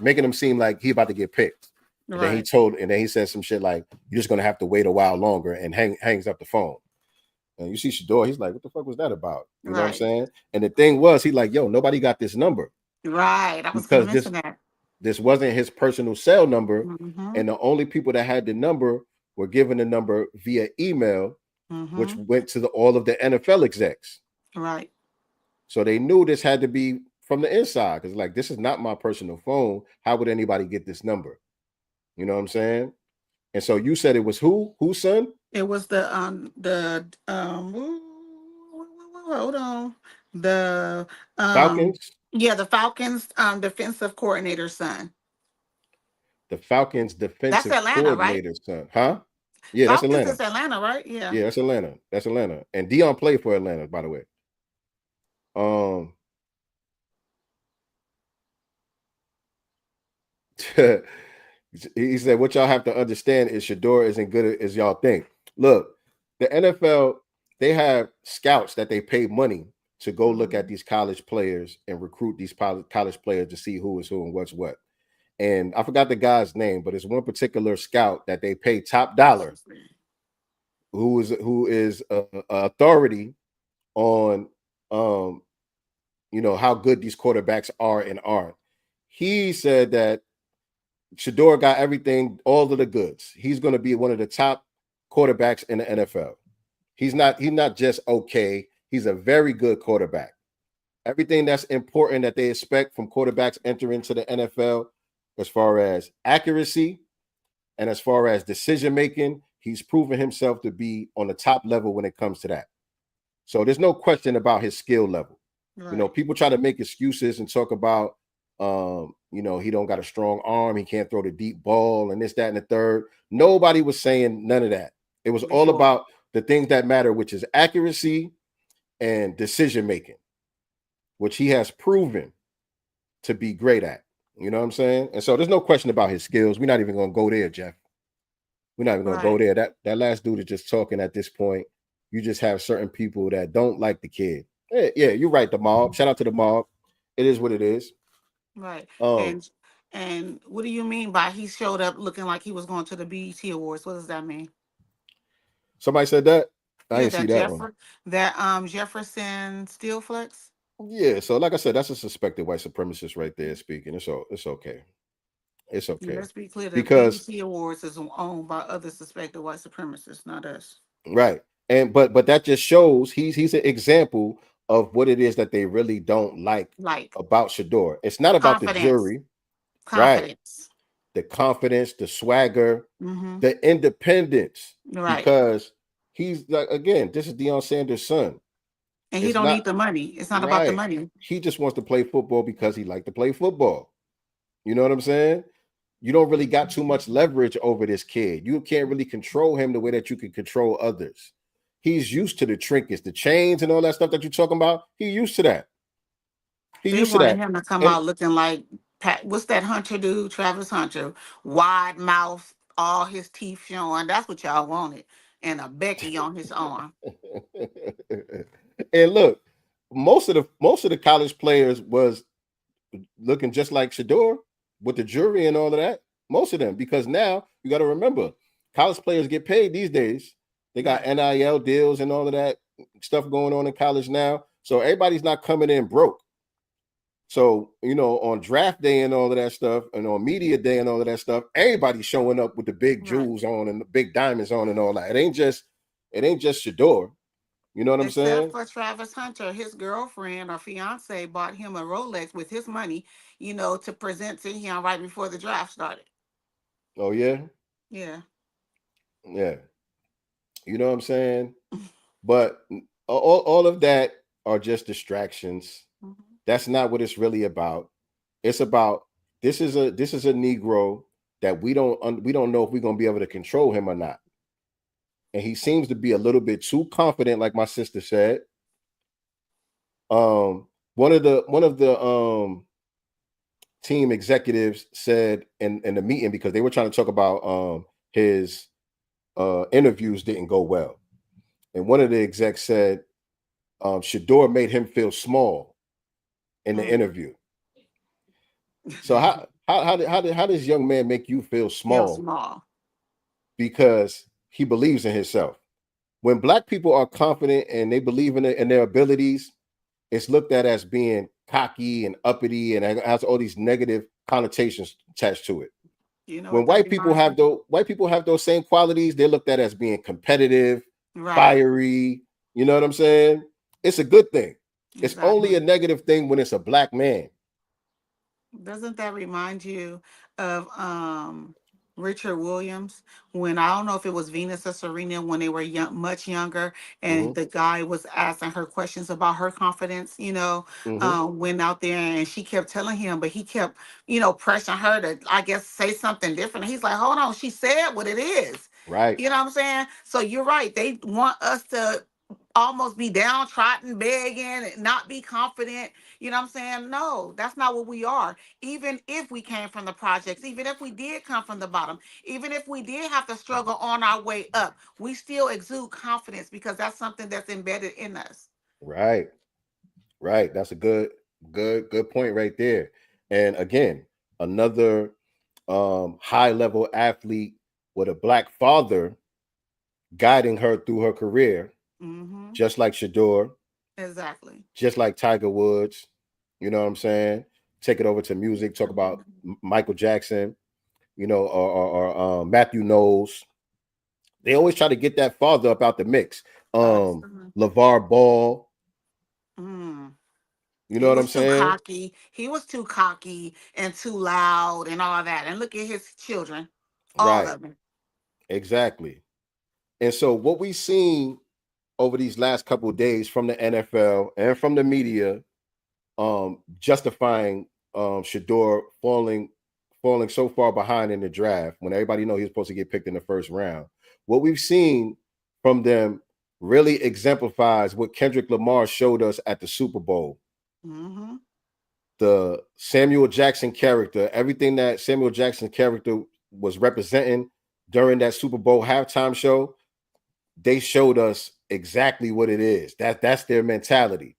Making him seem like he about to get picked. And Right. then he said some shit like, "You're just gonna have to wait a while longer," and hangs up the phone. And you see Shedeur, he's like, "What the fuck was that about?" You know what I'm saying? And the thing was, he like, "Yo, nobody got this number." Right. I was going to mention that. This wasn't his personal cell number, and the only people that had the number were given the number via email, which went to all of the NFL execs. Right. So they knew this had to be from the inside, because like, this is not my personal phone. How would anybody get this number? You know what I'm saying? And so you said it was whose son? It was hold on. The Falcons? Yeah, the Falcons defensive coordinator's son. The Falcons defensive That's Atlanta, coordinator's right? son. Huh? Yeah, Falcons that's Atlanta. is Atlanta, right? Yeah. Yeah, that's Atlanta. That's Atlanta. And Deion played for Atlanta, by the way. He said, "What y'all have to understand is Shedeur isn't good as y'all think." Look, the NFL, they have scouts that they pay money to go look at these college players and recruit these college players to see who is who and what's what. And I forgot the guy's name, but it's one particular scout that they pay top dollar, who is a authority on how good these quarterbacks are and aren't. He said that Shedeur got everything, all of the goods. He's going to be one of the top quarterbacks in the NFL. He's not just okay. He's a very good quarterback. Everything that's important that they expect from quarterbacks entering into the NFL, as far as accuracy and as far as decision making, he's proven himself to be on the top level when it comes to that. So there's no question about his skill level. Right. People try to make excuses and talk about he don't got a strong arm, he can't throw the deep ball and this, that, and the third. Nobody was saying none of that. It was all about the things that matter, which is accuracy and decision making, which he has proven to be great at. You know what I'm saying? And so there's no question about his skills. We're not even going to go there, Jeff. We're not even going to go there. That last dude is just talking at this point. You just have certain people that don't like the kid. Yeah, you're right, the mob. Shout out to the mob. It is what it is. Right. And what do you mean by he showed up looking like he was going to the BET Awards? What does that mean? Somebody said that? I didn't see that one. That Jefferson Steelflex? Yeah, so like I said, that's a suspected white supremacist right there speaking. It's okay. It's okay. Let's be clear, the BET Awards is owned by other suspected white supremacists, not us. Right. And but that just shows he's an example of what it is that they really don't like about Shedeur. It's not about the jury. Confidence. Right. The confidence, the swagger, the independence. Right. Because he's like, again, this is Deion Sanders' son. And he don't need the money. It's not about the money. He just wants to play football because he likes to play football. You know what I'm saying? You don't really got too much leverage over this kid. You can't really control him the way that you can control others. He's used to the trinkets, the chains, and all that stuff that you're talking about. He used to that. They wanted him to come out looking like what's that Hunter dude, Travis Hunter, wide mouth, all his teeth showing. That's what y'all wanted, and a Becky on his arm. And look, most of the college players was looking just like Shedeur with the jury and all of that. Most of them, because now you got to remember, college players get paid these days. They got NIL deals and all of that stuff going on in college now. So everybody's not coming in broke. So, on draft day and all of that stuff, and on media day and all of that stuff, everybody's showing up with the big jewels on and the big diamonds on and all that. It ain't just Shedeur. You know what I'm saying? Except for Travis Hunter, his girlfriend or fiance bought him a Rolex with his money, to present to him right before the draft started. Oh, yeah? Yeah. Yeah. You know what I'm saying? But all of that are just distractions. Mm-hmm. That's not what it's really about. It's about this is a Negro that we don't know if we're going to be able to control him or not. And he seems to be a little bit too confident, like my sister said. One of the team executives said in the meeting, because they were trying to talk about his interviews didn't go well. And one of the execs said Shedeur made him feel small in the interview. So how did this young man make you feel small? Because he believes in himself. When Black people are confident and they believe in their abilities, it's looked at as being cocky and uppity, and it has all these negative connotations attached to it. When white people have those same qualities, they're looked at as being competitive, fiery. You know what I'm saying? It's a good thing. Exactly. It's only a negative thing when it's a Black man. Doesn't that remind you of Richard Williams, when I don't know if it was Venus or Serena, when they were much younger, and the guy was asking her questions about her confidence, went out there and she kept telling him, but he kept, pressuring her to, I guess, say something different. He's like, hold on, she said what it is. Right. You know what I'm saying? So you're right. They want us to almost be downtrodden, begging, and not be confident. You know what I'm saying? No, that's not what we are. Even if we came from the projects, even if we did come from the bottom, even if we did have to struggle on our way up, we still exude confidence because that's something that's embedded in us. Right. That's a good point right there. And again, another high level athlete with a Black father guiding her through her career. Just like Shedeur. Exactly. Just like Tiger Woods. You know what I'm saying? Take it over to music. Talk about Michael Jackson, or Matthew Knowles. They always try to get that father up out the mix. LeVar Ball. You know what I'm saying? He was too cocky and too loud and all that. And look at his children. All of them. Exactly. And so what we've seen over these last couple of days from the NFL and from the media, justifying Shedeur falling so far behind in the draft when everybody know he was supposed to get picked in the first round. What we've seen from them really exemplifies what Kendrick Lamar showed us at the Super Bowl. The Samuel Jackson character, everything that Samuel Jackson character was representing during that Super Bowl halftime show, they showed us exactly what it is. That's their mentality.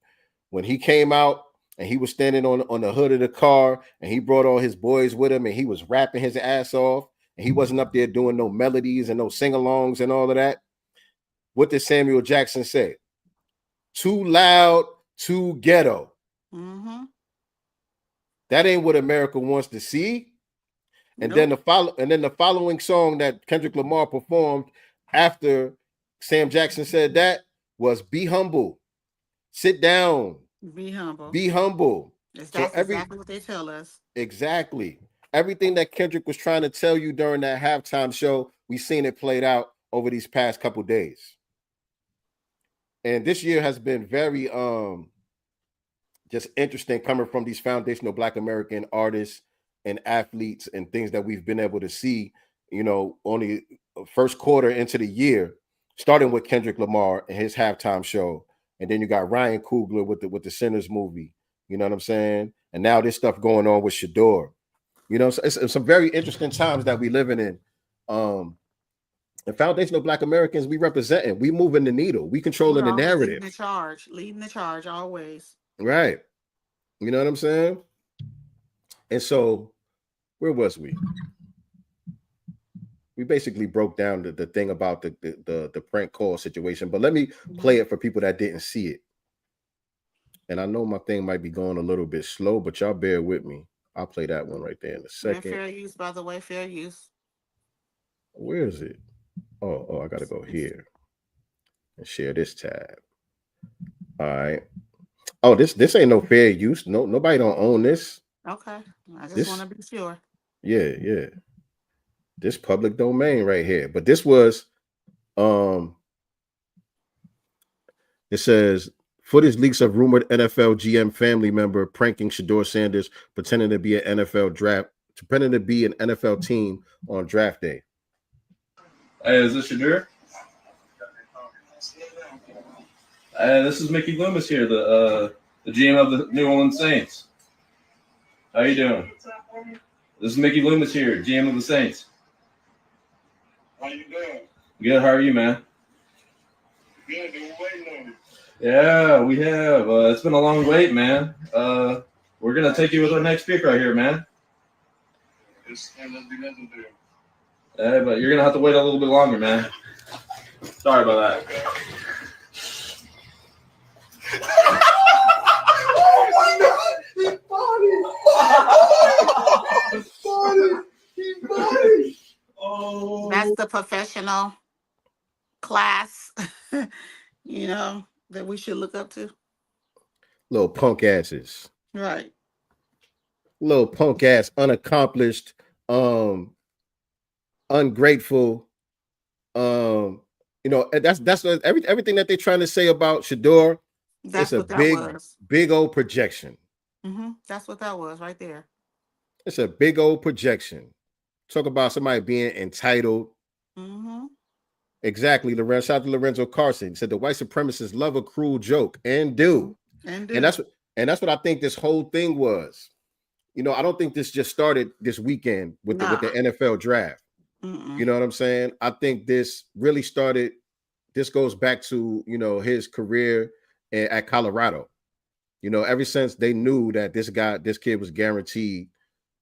When he came out and he was standing on the hood of the car and he brought all his boys with him and he was rapping his ass off and he wasn't up there doing no melodies and no sing-alongs and all of that. What did Samuel Jackson say? Too loud, too ghetto. That ain't what America wants to see. And then the following song that Kendrick Lamar performed after Sam Jackson said that was "Be Humble." Sit down. Be humble. Be humble. That's exactly what they tell us. Exactly. Everything that Kendrick was trying to tell you during that halftime show, we've seen it played out over these past couple days. And this year has been very just interesting coming from these foundational Black American artists and athletes and things that we've been able to see, only first quarter into the year, starting with Kendrick Lamar and his halftime show. And then you got Ryan Coogler with the Sinners movie. You know what I'm saying? And now this stuff going on with Shedeur. So it's some very interesting times that we living in And foundational Black Americans, we representing, we moving the needle, we controlling the narrative. Leading the charge always. Right. You know what I'm saying? And so, where was we? We basically broke down the thing about the prank call situation, but let me play it for people that didn't see it. And I know my thing might be going a little bit slow, but y'all bear with me. I'll play that one right there in a second. Fair use, by the way, fair use. Where is it? Oh, I gotta go here and share this tab. All right. Oh, this ain't no fair use. No, nobody don't own this. Okay. I just want to be sure. Yeah. This public domain right here. But this was it says footage leaks of rumored NFL GM family member pranking Shedeur Sanders, pretending to be an NFL team on draft day. Hey, is this Shedeur? This is Mickey Loomis here, the GM of the New Orleans Saints. How you doing? This is Mickey Loomis here, GM of the Saints. How you doing? Good. How are you, man? Good. Been waiting on you. Yeah, we have. It's been a long wait, man. We're gonna take you with our next pick right here, man. It's gonna be legendary. But you're gonna have to wait a little bit longer, man. Sorry about that. Oh my God! He's funny. Oh. That's the professional class, that we should look up to. Little punk asses. Right. Little punk ass, unaccomplished, ungrateful. That's everything that they're trying to say about Shedeur. That's it's a big old projection. Mm-hmm. That's what that was right there. It's a big old projection. Talk about somebody being entitled. Mm-hmm. Exactly. Shout out to Lorenzo Carson. He said the white supremacists love a cruel joke and do. And that's what I think this whole thing was. I don't think this just started this weekend with the NFL draft. Mm-mm. You know what I'm saying? I think this really started. This goes back to his career at Colorado. Ever since they knew that this kid was guaranteed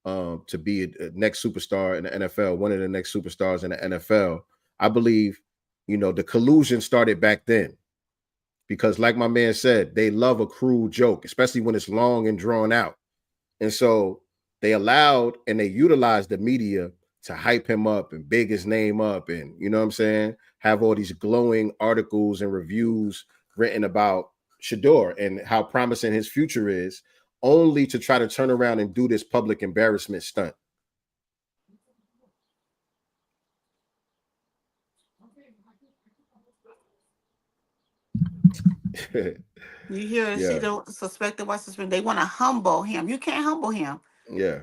to be a next superstar in the NFL, one of the next superstars in the NFL. I believe, the collusion started back then, because like my man said, they love a cruel joke, especially when it's long and drawn out. And so they allowed and they utilized the media to hype him up and big his name up, and have all these glowing articles and reviews written about Shedeur and how promising his future is, only to try to turn around and do this public embarrassment stunt. You hear she don't suspect the white suspect. They want to humble him. You can't humble him. Yeah.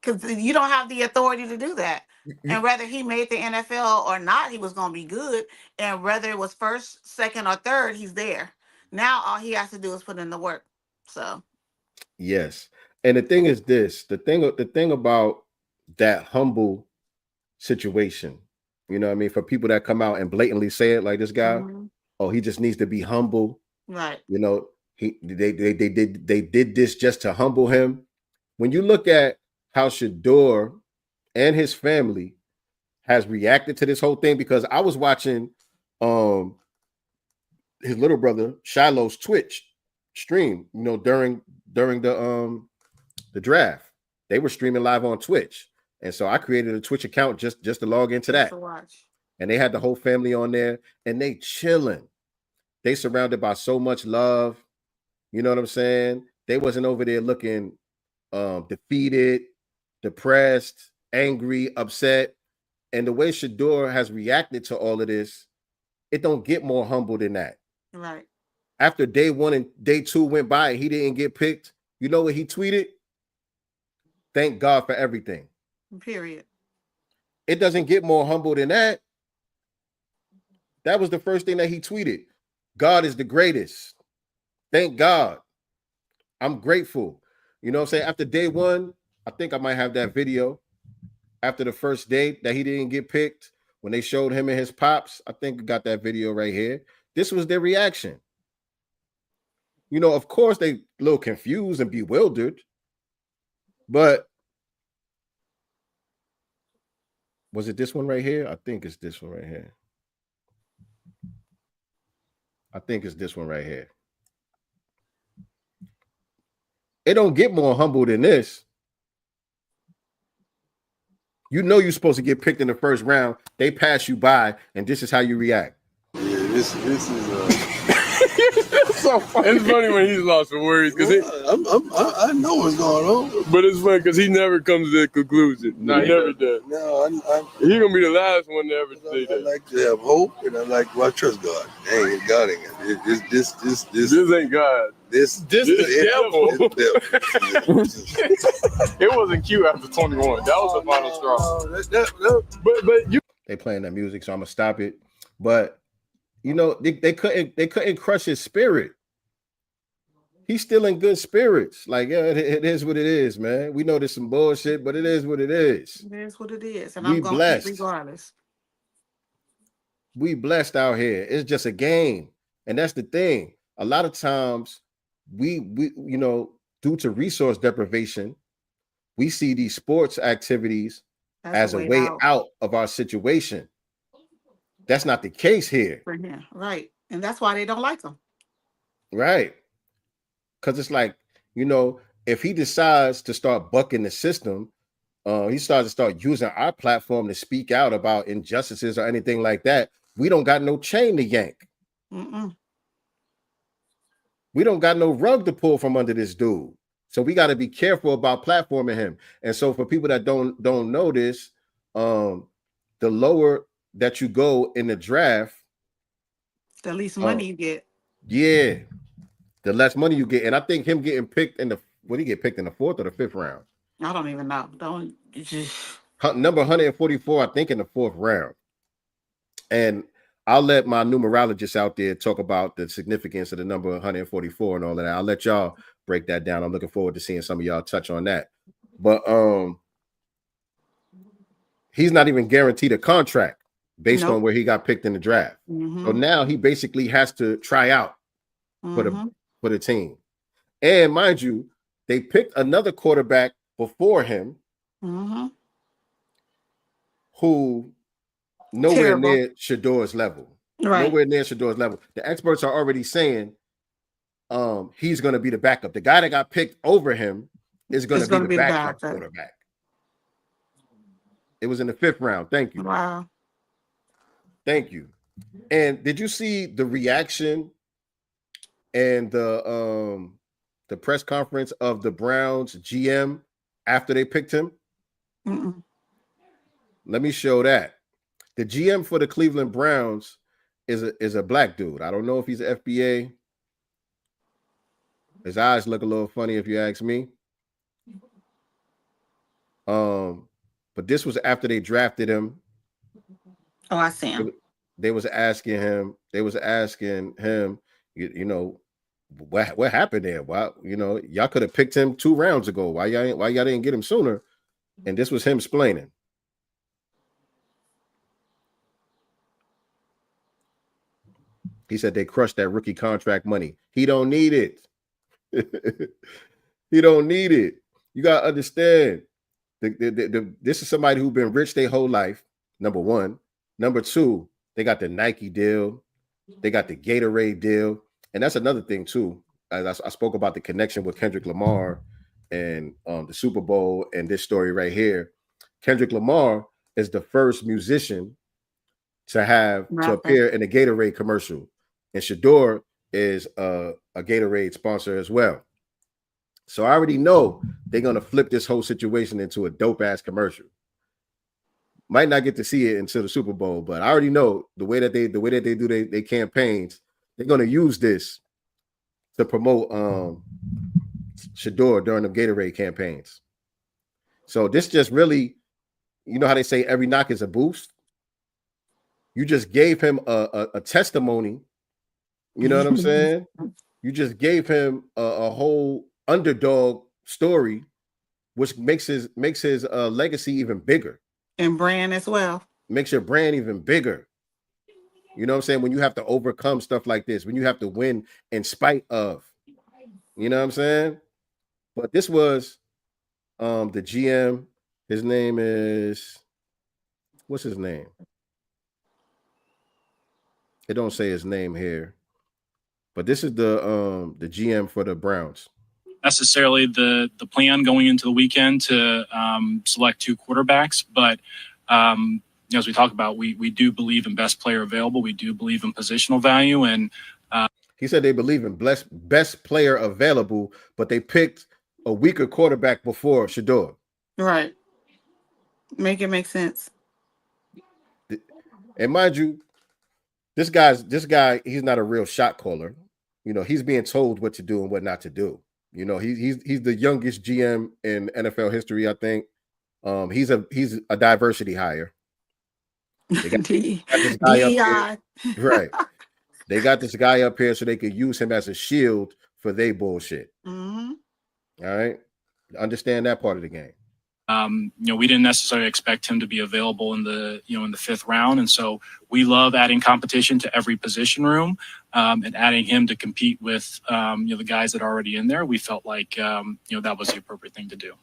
Because you don't have the authority to do that. And whether he made the NFL or not, he was going to be good. And whether it was first, second, or third, he's there. Now all he has to do is put in the work. So. Yes. And the thing is this, the thing about that humble situation, for people that come out and blatantly say it like this guy, he just needs to be humble. Right. They did this just to humble him. When you look at how Shedeur and his family has reacted to this whole thing, because I was watching his little brother Shiloh's Twitch stream, during the draft. They were streaming live on Twitch, and so I created a Twitch account just to log into that. And they had the whole family on there, and they chilling. They surrounded by so much love. You know what I'm saying? They wasn't over there looking defeated, depressed, angry, upset. And the way Shedeur has reacted to all of this, it don't get more humble than that. Right. After day 1 and day 2 went by and he didn't get picked, you know what he tweeted? Thank God for everything. Period. It doesn't get more humble than that. That was the first thing that he tweeted. God is the greatest. Thank God. I'm grateful. You know what I'm saying? After day 1, I think I might have that video. After the first day that he didn't get picked, when they showed him and his pops, I think I got that video right here. This was their reaction. You know, of course, they a little confused and bewildered, but was it this one right here? I think it's this one right here. I think it's this one right here. It don't get more humble than this. You know you're supposed to get picked in the first round. They pass you by, and this is how you react. Yeah, this is so funny. It's funny when he's lost for words because I know what's going on, but it's funny because he never comes to a conclusion. No, he never does. No, he gonna be the last one to ever say that. I like to have hope, and I like to trust God. Dang, God ain't it. This ain't God. This the devil. It wasn't cute after 21. That was the final straw. But you. They playing that music, so I'm gonna stop it. But you know, they couldn't crush his spirit. He's still in good spirits. Like, yeah, it is what it is, man. We know there's some bullshit, but it is what it is. It is what it is, and We I'm gonna blessed. keep regardless. We blessed out here. It's just a game, and that's the thing. A lot of times, we you know, due to resource deprivation, we see these sports activities as a way out of our situation. That's not the case here. Right. And that's why they don't like him. Right. Because it's like, you know, if he decides to start bucking the system, he starts to start using our platform to speak out about injustices or anything like that, we don't got no chain to yank. We don't got no rug to pull from under this dude. So we got to be careful about platforming him. And so for people that don't know this, the lower that you go in the draft, the least money you get. Yeah, the less money you get. And I think him getting picked in the, would he get picked in the 4th or the 5th round? I don't even know. Number 144, I think in the 4th round. And I'll let my numerologist out there talk about the significance of the number 144 and all of that. I'll let y'all break that down. I'm looking forward to seeing some of y'all touch on that. But he's not even guaranteed a contract based on where he got picked in the draft. So now he basically has to try out for the team. And mind you, they picked another quarterback before him who nowhere near Shedeur's level. Right. Nowhere near Shedeur's level. The experts are already saying he's going to be the backup. The guy that got picked over him is going to be the backup quarterback. It was in the 5th round. Thank you. Wow. Thank you. And did you see the reaction and the press conference of the Browns GM after they picked him? Let me show that. The GM for the Cleveland Browns is a black dude. I don't know if he's an FBA. His eyes look a little funny if you ask me. But this was after they drafted him. Oh, I see him. They was asking him, you know, what happened there? Why, you know, y'all could have picked him 2 rounds ago. Why y'all didn't get him sooner? And this was him explaining. He said they crushed that rookie contract money. He don't need it. He don't need it. You got to understand. This is somebody who's been rich their whole life, number one. Number two, they got the Nike deal. They got the Gatorade deal. And that's another thing, too. As I spoke about the connection with Kendrick Lamar and the Super Bowl and this story right here. Kendrick Lamar is the first musician to appear in a Gatorade commercial. And Shedeur is a Gatorade sponsor as well. So I already know they're going to flip this whole situation into a dope-ass commercial. Might not get to see it until the Super Bowl, but I already know the way that they do their campaigns, they're going to use this to promote Shedeur during the Gatorade campaigns. So this just really, you know how they say every knock is a boost? You just gave him a testimony. You know what I'm saying? You just gave him a whole underdog story, which makes his legacy even bigger. And brand as well. makes your brand even bigger. You know what I'm saying? When you have to overcome stuff like this, when you have to win in spite of, you know what I'm saying? But this was the GM. His name is, what's his name? It don't say his name here. But this is the GM for the Browns. Necessarily the plan going into the weekend to select 2 quarterbacks, but as we talk about, we do believe in best player available. We do believe in positional value, and he said they believe in best player available, but they picked a weaker quarterback before Shedeur. Right. Make it make sense. And mind you, this guy, he's not a real shot caller. You know, he's being told what to do and what not to do. You know, he's the youngest GM in NFL history, I think. He's a diversity hire. They got this guy up here. Right. They got this guy up here so they could use him as a shield for their bullshit. Mm-hmm. All right. Understand that part of the game. We didn't necessarily expect him to be available in the 5th round. And so we love adding competition to every position room and adding him to compete with, the guys that are already in there. We felt like, that was the appropriate thing to do.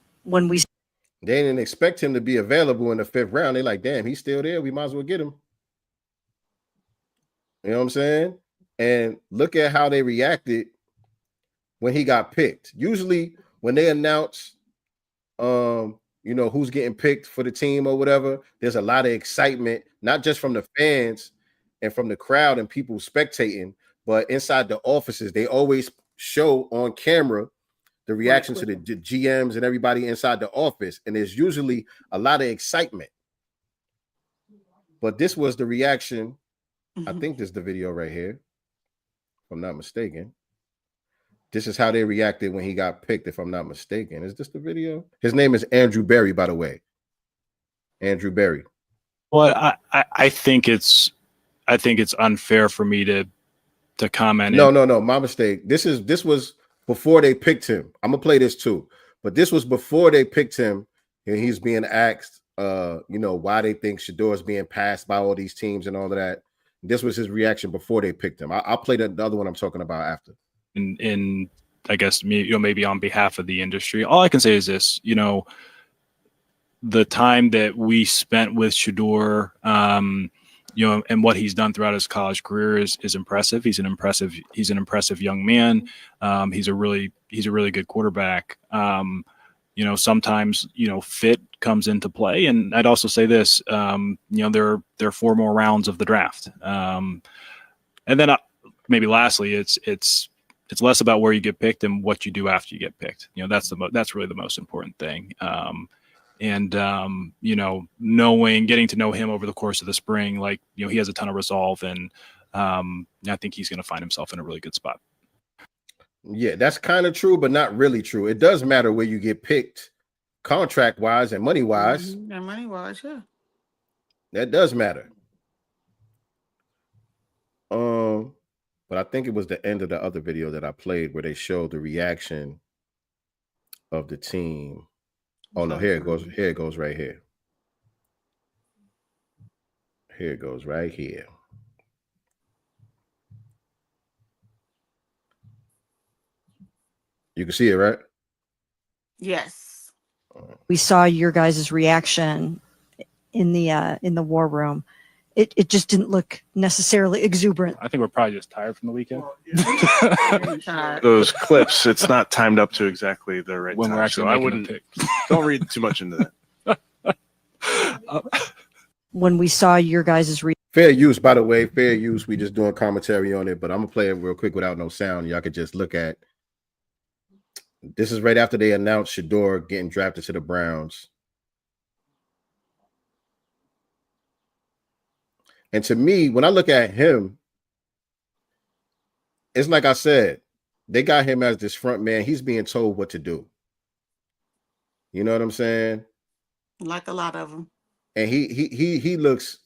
They didn't expect him to be available in the 5th round. They're like, damn, he's still there. We might as well get him. You know what I'm saying? And look at how they reacted when he got picked. Usually when they announce, who's getting picked for the team or whatever, there's a lot of excitement, not just from the fans and from the crowd and people spectating, but inside the offices. They always show on camera the reaction to the GMs and everybody inside the office. And there's usually a lot of excitement. But this was the reaction. I think this is the video right here, if I'm not mistaken. This is how they reacted when he got picked, if I'm not mistaken. Is this the video? His name is Andrew Berry, by the way. Andrew Berry. Well, I think it's unfair for me to comment. No, my mistake. This was before they picked him. I'm gonna play this too, but this was before they picked him, and he's being asked, why they think Shedeur is being passed by all these teams and all of that. This was his reaction before they picked him. I'll play the other one I'm talking about after. In I guess maybe on behalf of the industry, all I can say is this: the time that we spent with Shedeur, and what he's done throughout his college career is impressive. He's an impressive young man. He's a really good quarterback. Sometimes fit comes into play, and I'd also say this: there are 4 more rounds of the draft, and then maybe lastly, it's less about where you get picked and what you do after you get picked. That's really the most important thing. Getting to know him over the course of the spring, he has a ton of resolve, and I think he's going to find himself in a really good spot. Yeah, that's kind of true, but not really true. It does matter where you get picked, contract wise and money wise. And money wise, yeah. That does matter. But I think it was the end of the other video that I played where they showed the reaction of the team. Oh no, here it goes. Here it goes right here. Here it goes right here. You can see it, right? Yes. We saw your guys' reaction in the war room. It just didn't look necessarily exuberant. I think we're probably just tired from the weekend. Those clips, it's not timed up to exactly the right when time. We're actually so I wouldn't don't read too much into that. When we saw your guys' fair use, by the way, fair use. We just doing commentary on it, but I'm gonna play it real quick without no sound. Y'all could just look at. This is right after they announced Shedeur getting drafted to the Browns. And to me, when I look at him, it's like I said, they got him as this front man. He's being told what to do. You know what I'm saying? Like a lot of them. And he looks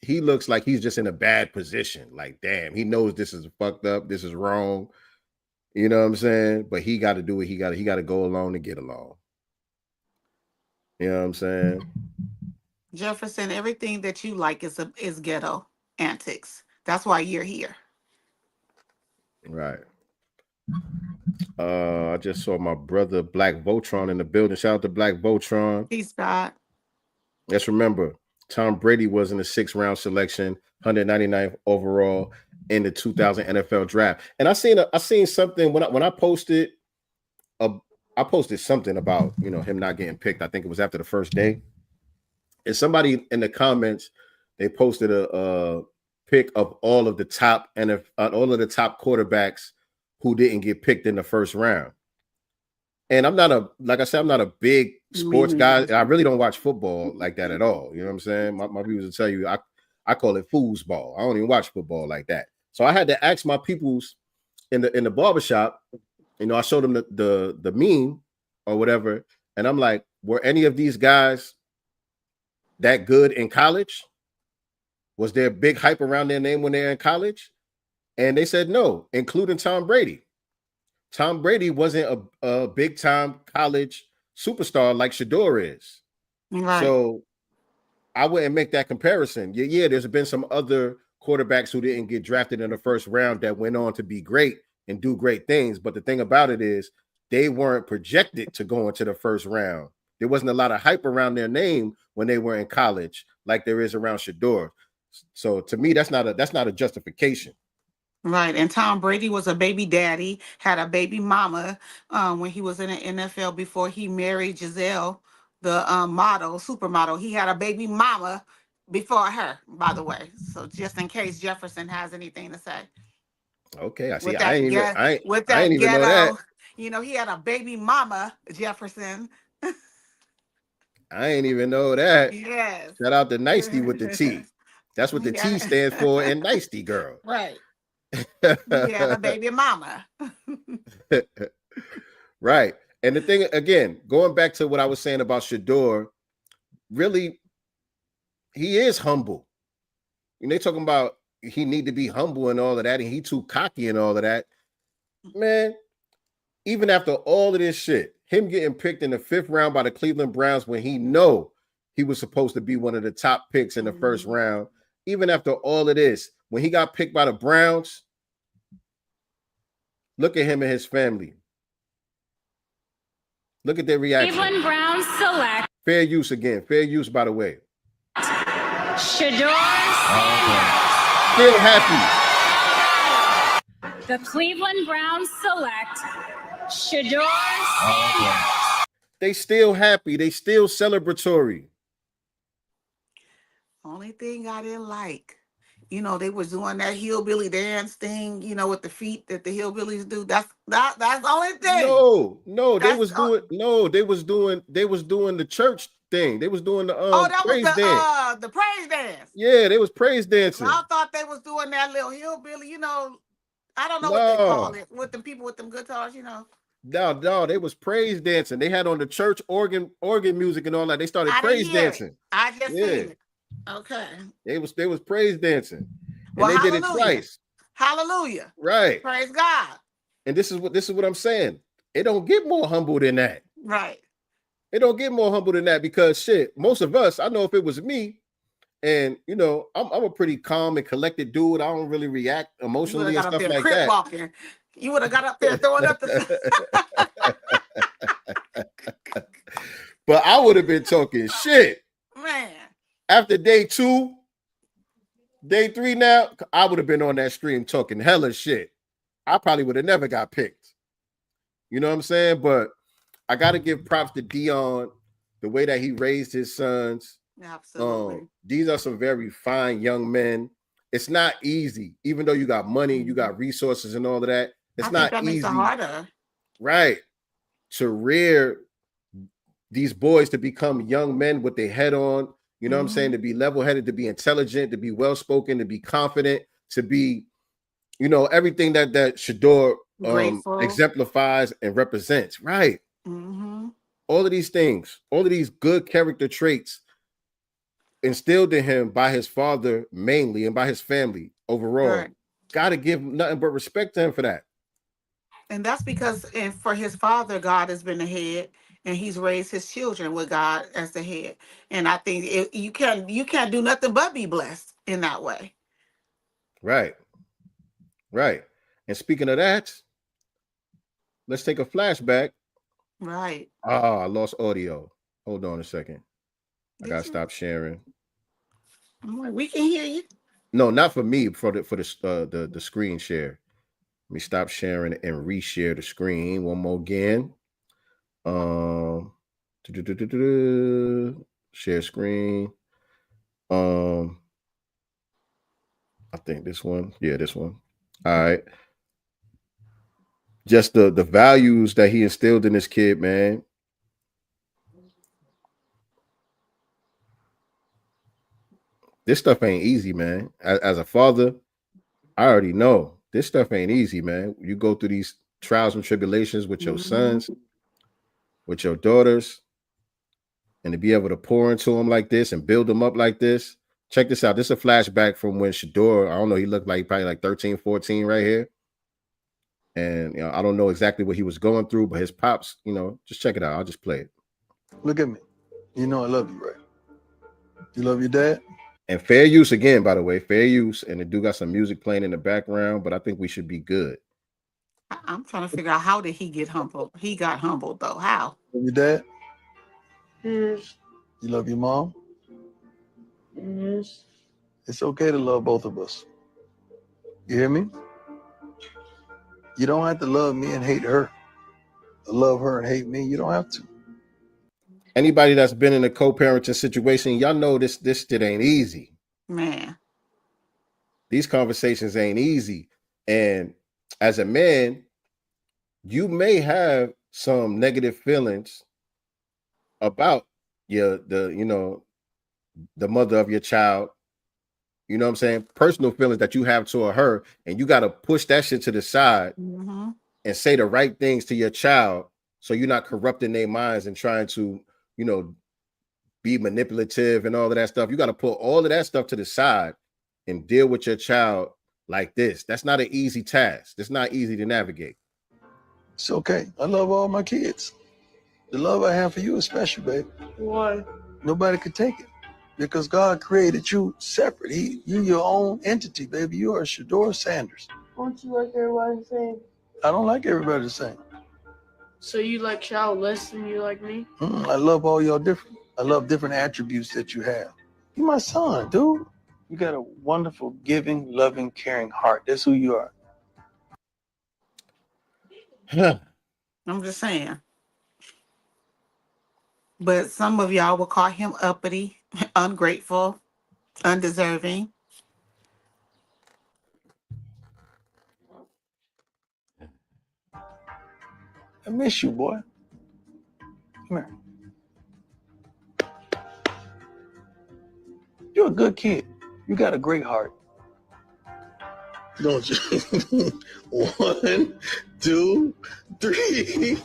like he's just in a bad position. Like, damn, he knows this is fucked up. This is wrong. You know what I'm saying? But he got to do what he got to go along to get along. You know what I'm saying? Jefferson, everything that you like is ghetto antics. That's why you're here. Right. I just saw my brother Black Voltron in the building. Shout out to Black Voltron. Peace, God. Let's remember, Tom Brady was in the 6th round selection, 199th overall in the 2000 NFL draft. And I seen something when I posted something about him not getting picked. I think it was after the first day. And somebody in the comments, they posted a pick of all of the top quarterbacks who didn't get picked in the first round. And I'm not a big sports guy. I really don't watch football like that at all. You know what I'm saying? My viewers will tell you I call it foosball. I don't even watch football like that. So I had to ask my peoples in the barbershop. I showed them the meme or whatever, and I'm like, were any of these guys that good in college? Was there big hype around their name when they're in college? And they said no, including Tom Brady. Tom Brady wasn't a big time college superstar like Shedeur is. Right. So I wouldn't make that comparison. Yeah, there's been some other quarterbacks who didn't get drafted in the first round that went on to be great and do great things. But the thing about it is they weren't projected to go into the first round. There wasn't a lot of hype around their name when they were in college like there is around Shedeur. So to me, that's not a justification. Right. And Tom Brady was a baby daddy, had a baby mama when he was in the NFL before he married Giselle, the supermodel. He had a baby mama before her, by the way. So just in case Jefferson has anything to say. Okay, I see. With that I ain't even ghetto, know that. He had a baby mama, Jefferson. I ain't even know that. Yes. Shout out to Nicety with the T. That's what the T stands for in Nicety Girl. Right. He had a baby mama. Right. And the thing, again, going back to what I was saying about Shedeur, really, he is humble. They talking about he need to be humble and all of that, and he too cocky and all of that. Man, even after all of this shit, him getting picked in the 5th round by the Cleveland Browns when he know he was supposed to be one of the top picks in the first round, even after all of this, when he got picked by the Browns, look at him and his family. Look at their reaction. Cleveland Browns select. Fair use again. Fair use, by the way. Shedeur Sanders. Still happy. The Cleveland Browns select Shedeur Sanders. They still happy. They still celebratory. Only thing I didn't like, they was doing that hillbilly dance thing, with the feet that the hillbillies do. That's the only thing. No, they was doing the church thing. They was doing the praise dance. The praise dance. Yeah, they was praise dancing. I thought they was doing that little hillbilly, I don't know what they call it with them people with them guitars, No, they was praise dancing. They had on the church organ music and all that. They started praise dancing. I just seen it. Okay. They was praise dancing. And Well, they did it twice. Hallelujah. Right. Praise God. And this is what I'm saying. It don't get more humble than that. Right. It don't get more humble than that because shit, most of us, I know if it was me, and I'm a pretty calm and collected dude. I don't really react emotionally and stuff like that. Walking. You would have got up there throwing up the But I would have been talking shit. Man. After day 2, day 3 now, I would have been on that stream talking hella shit. I probably would have never got picked. You know what I'm saying? But I got to give props to Deion, the way that he raised his sons. Absolutely. These are some very fine young men. It's not easy, even though you got money, you got resources and all of that. It's not easy. Makes it harder. Right. To rear these boys to become young men with their head on, you know what I'm saying? To be level-headed, to be intelligent, to be well-spoken, to be confident, to be, everything that Shedeur exemplifies and represents. Right. Mm-hmm. All of these things, all of these good character traits instilled in him by his father mainly and by his family overall. Right. Got to give nothing but respect to him for that. And that's because for his father, God has been the head. and he's raised his children with God as the head. And I think you can't do nothing but be blessed in that way. Right. And speaking of that, let's take a flashback. Right. I lost audio. Hold on a second. I gotta stop sharing. I'm like, we can hear you. No, not for me. For the screen share. Let me stop sharing and reshare the screen one more again. Share screen. I think this one. Yeah, this one. All right. Just the values that he instilled in this kid, man. This stuff ain't easy, man. As a father, I already know this stuff ain't easy, man. You go through these trials and tribulations with your sons, with your daughters, and to be able to pour into them like this and build them up like this. Check this out. This is a flashback from when Shedeur, I don't know, he looked like probably like 13, 14 right here. And I don't know exactly what he was going through, but his pops, just check it out. I'll just play it. Look at me. You know I love you, right? You love your dad? And fair use again, by the way, fair use. And the dude got some music playing in the background, but I think we should be good. I'm trying to figure out, how did he get humbled? He got humbled though. How? Love your dad? Yes. You love your mom? Yes. It's okay to love both of us. You hear me? You don't have to love me and hate her. Love her and hate me. You don't have to. Anybody that's been in a co-parenting situation, y'all know this shit ain't easy. Man. These conversations ain't easy. And as a man, you may have some negative feelings about the mother of your child. You know what I'm saying? Personal feelings that you have toward her, and you got to push that shit to the side and say the right things to your child, so you're not corrupting their minds and trying to, be manipulative and all of that stuff. You got to put all of that stuff to the side and deal with your child like this. That's not an easy task. It's not easy to navigate. It's okay. I love all my kids. The love I have for you is special, baby. Why? Nobody could take it. Because God created you separate. You're your own entity, baby. You are Shedeur Sanders. Don't you like everybody the same? I don't like everybody the same. So you like child less than you like me? I love all y'all different. I love different attributes that you have. You're my son, dude. You got a wonderful, giving, loving, caring heart. That's who you are. I'm just saying. But some of y'all will call him uppity, ungrateful, undeserving. I miss you, boy. Come here. You're a good kid. You got a great heart. Don't you? 1, 2, 3, 4.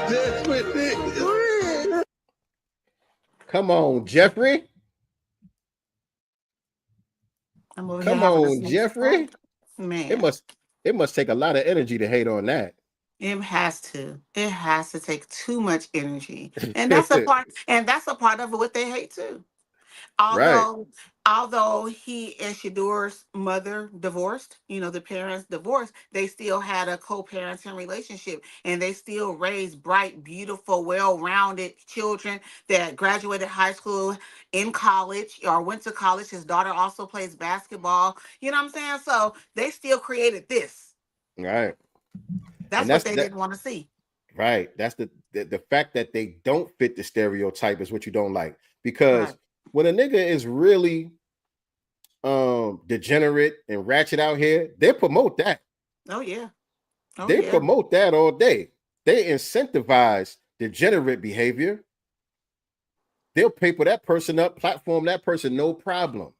That's what it is. Come on, Jeffrey. Come on, Jeffrey. Man. It must take a lot of energy to hate on that. It has to. It has to take too much energy. And that's a part, of what they hate too. Although he and Shedeur's mother divorced, the parents divorced, they still had a co-parenting relationship, and they still raised bright, beautiful, well-rounded children that graduated high school, in college, or went to college. His daughter also plays basketball. You know what I'm saying? So they still created this. Right. That's what they didn't want to see. Right. That's the fact that they don't fit the stereotype is what you don't like. Because when a nigga is really degenerate and ratchet out here, they promote that. Oh yeah. They promote that all day. They incentivize degenerate behavior. They'll paper that person up, platform that person, no problem.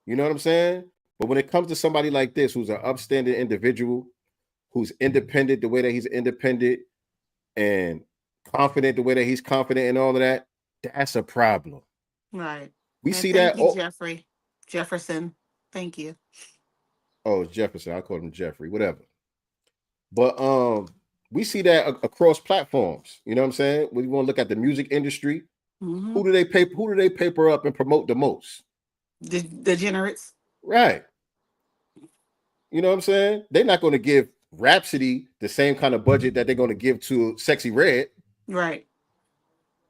You know what I'm saying? But when it comes to somebody like this, who's an upstanding individual, who's independent the way that he's independent, and confident the way that he's confident, and all of that, that's a problem. Right. We see that. Thank you, Jefferson. Thank you. Oh, it's Jefferson. I called him Jeffrey. Whatever. But we see that across platforms. You know what I'm saying? We want to look at the music industry. Mm-hmm. Who do they paper up and promote the most? The degenerates. Right. You know what I'm saying? They're not going to give Rhapsody the same kind of budget that they're going to give to Sexy Red. Right.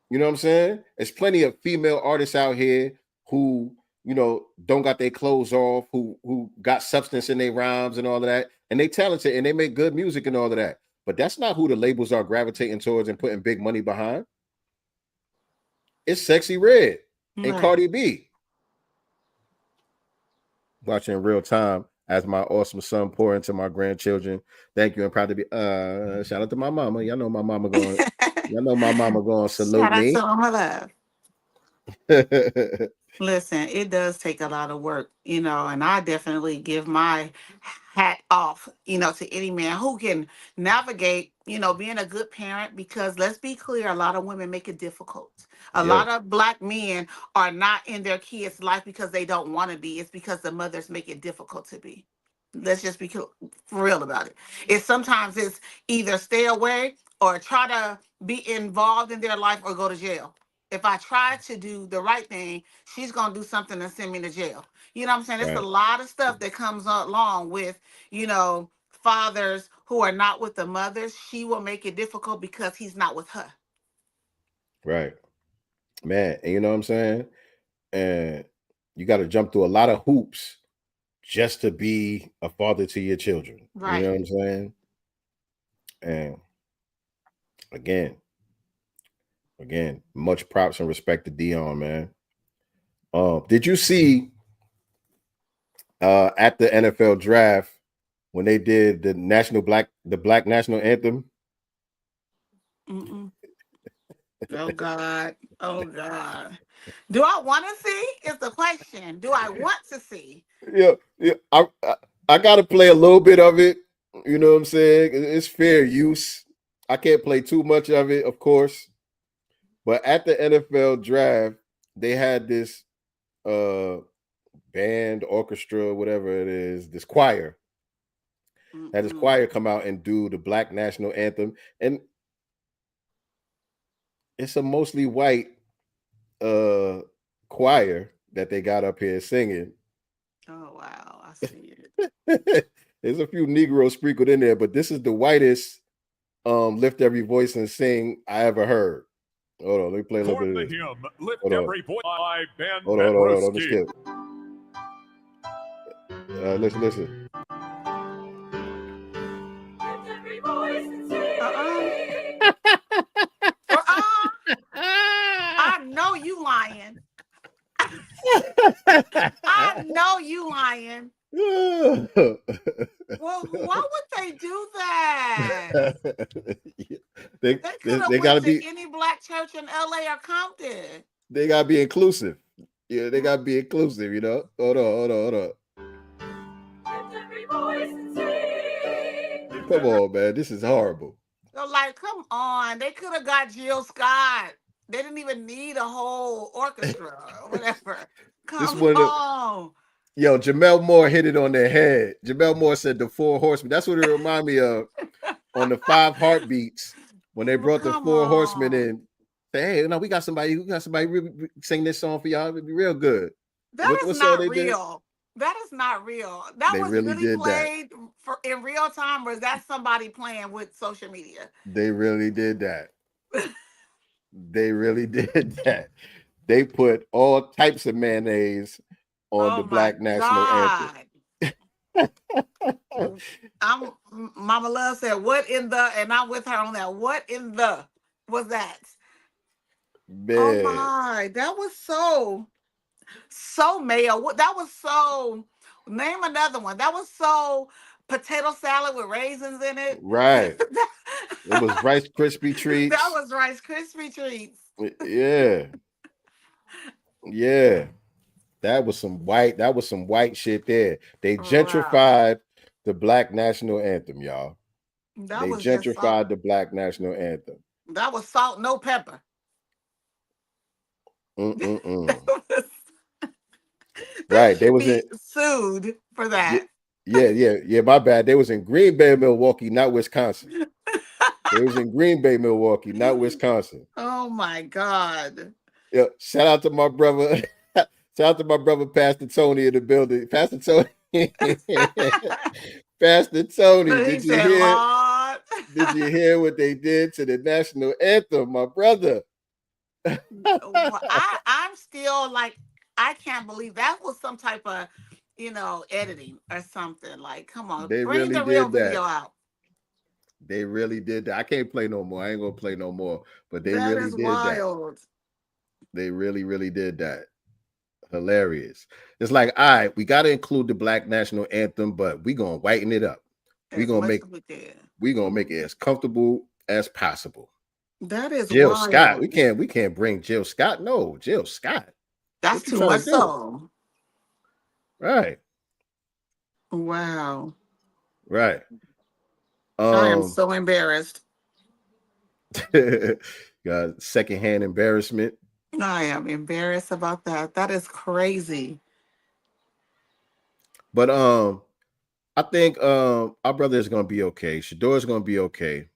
You know what I'm saying? There's plenty of female artists out here who, you know, don't got their clothes off, who got substance in their rhymes and all of that, and they talented and they make good music and all of that. But that's not who the labels are gravitating towards and putting big money behind. It's Sexy Red and Cardi B. Watching in real time as my awesome son pour into my grandchildren. Thank you and proud to be. Shout out to my mama. Y'all know my mama going. Y'all know my mama going to salute me. Shout out to my love. Listen, it does take a lot of work, you know, and I definitely give my hat off, you know, to any man who can navigate, you know, being a good parent, because let's be clear, a lot of women make it difficult. A lot of Black men are not in their kids' life because they don't want to be. It's because the mothers make it difficult to be. Let's just be for real about it. Sometimes it's either stay away or try to be involved in their life or go to jail. If I try to do the right thing, she's going to do something and send me to jail. You know what I'm saying? There's a lot of stuff that comes along with, you know, fathers who are not with the mothers. She will make it difficult because he's not with her. Right. Man, and you know what I'm saying? And you got to jump through a lot of hoops just to be a father to your children. Right. You know what I'm saying? And again, much props and respect to Deion, man. Did you see at the NFL draft when they did the Black National Anthem? Mm-mm. Oh God. Oh God. Do I want to see? Is the question. Do I want to see? Yeah. I gotta play a little bit of it. You know what I'm saying? It's fair use. I can't play too much of it, of course. But at the NFL draft, they had this band, orchestra, whatever it is, this choir. Had this choir come out and do the Black National Anthem. And it's a mostly white choir that they got up here singing. Oh, wow. I see it. There's a few Negroes sprinkled in there, but this is the whitest lift every voice and sing I ever heard. Hold on, let me play a little bit of this. Lift every voice by Ben Hold on, just skip. Listen. I know you lying. I know you lying. Well, why would they do that? They gotta be any Black church in LA or Compton. They gotta be inclusive. Yeah, they gotta be inclusive, you know. Hold on. Come on, man. This is horrible. So, like, come on. They could have got Jill Scott. They didn't even need a whole orchestra or whatever. Come on. Yo, Jamel Moore hit it on their head. Jamel Moore said the 4 horsemen. That's what it reminded me of on the 5 heartbeats when they brought the 4 horsemen in. Say, hey, no, we got somebody really sing this song for y'all. It'd be real good. That is not real. That is not real. That was really played in real time, or is that somebody playing with social media? They really did that. They really did that. They put all types of mayonnaise on the Black National Anthem. Mama Love said, "What in the?" And I'm with her on that. What in the was that? Man. Oh my, that was so male. That was so. Name another one. That was so potato salad with raisins in it. Right. It was Rice Krispie treats. That was Rice Krispie treats. Yeah. Yeah. That was some white shit there. They gentrified the Black National Anthem, y'all. They gentrified the Black National Anthem. That was salt, no pepper. Right. They was sued for that. Yeah. My bad. They was in Green Bay, Milwaukee, not Wisconsin. They was in Green Bay, Milwaukee, not Wisconsin. Oh my God. Yeah, shout out to my brother. Shout out to my brother, Pastor Tony, in the building. Pastor Tony. Pastor Tony, He said, Lord. Did you hear what they did to the national anthem, my brother? I'm still like, I can't believe that was some type of, editing or something. Like, come on, They bring really the real did that. video out. They really did that. I can't play no more. I ain't gonna play no more. But they That really is did wild. that. They really, really did that. Hilarious. It's like, all right, we got to include the Black national anthem, but we gonna whiten it up. We gonna make it as comfortable as possible. That is Jill wild. Scott. We can't bring Jill Scott. No, Jill Scott. That's too much so. Right. Wow. Right. I am so embarrassed. Got secondhand embarrassment. I am embarrassed about that. That is crazy. But I think our brother is gonna be okay. Shedeur is gonna be okay.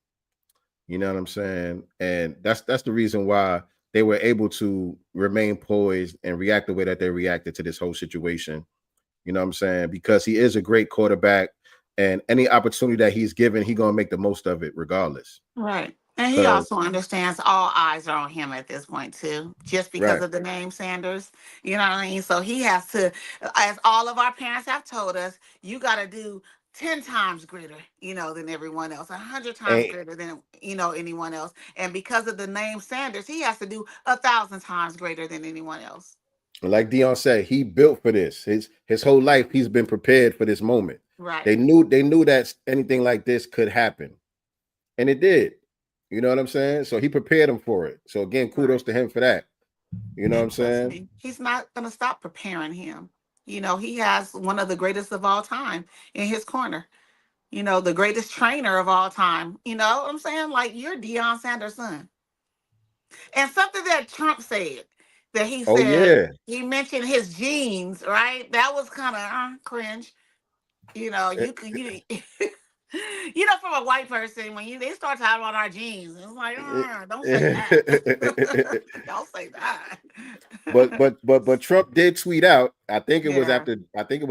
You know what I'm saying? And that's the reason why they were able to remain poised and react the way that they reacted to this whole situation. You know what I'm saying? Because he is a great quarterback, and any opportunity that he's given, he's gonna make the most of it regardless. Right. And he also understands all eyes are on him at this point too, just because of the name Sanders. You know what I mean? So he has to, as all of our parents have told us, you got to do 10 times greater, than everyone else, 100 times greater than, anyone else. And because of the name Sanders, he has to do 1,000 times greater than anyone else. Like Deion said, he built for this. His whole life, he's been prepared for this moment. Right. They knew that anything like this could happen, and it did. You know what I'm saying? So he prepared him for it. So again, kudos to him for that. You know what I'm saying? He's not going to stop preparing him. He has one of the greatest of all time in his corner. The greatest trainer of all time. You know what I'm saying? Like, you're Deion Sanders' son. And something that Trump said, that he said, he mentioned his genes, right? That was kind of cringe. From a white person, when they start talking about our genes, it's like, don't say that. Don't say that. But Trump did tweet out. I think it was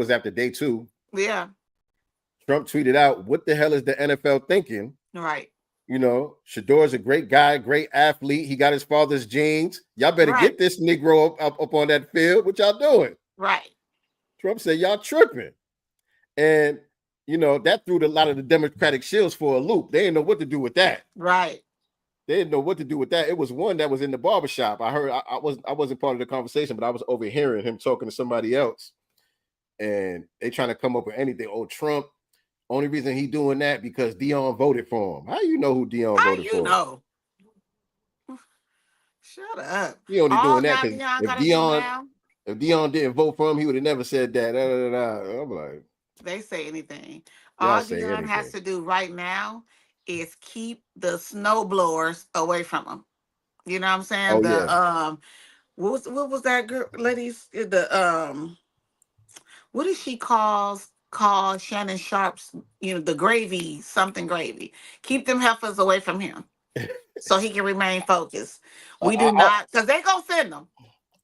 after day 2. Yeah. Trump tweeted out, "What the hell is the NFL thinking?" Right. Shedeur is a great guy, great athlete. He got his father's genes. Y'all better get this Negro up on that field. What y'all doing? Right. Trump said, y'all tripping. And that threw a lot of the Democratic shields for a loop. They didn't know what to do with that. Right. They didn't know what to do with that. It was one that was in the barbershop. I heard I wasn't part of the conversation, but I was overhearing him talking to somebody else. And they trying to come up with anything. Oh, Trump, only reason he doing that because Deion voted for him. How you know who Deion voted for? How you know? Shut up. He only doing that because if Deion didn't vote for him, he would have never said that. I'm like, they say anything. All Deion has to do right now is keep the snow blowers away from him. You know what I'm saying? What was that girl, ladies? What did she call Shannon Sharp's? The gravy, something gravy. Keep them heifers away from him, so he can remain focused. We do not, because they gonna send them.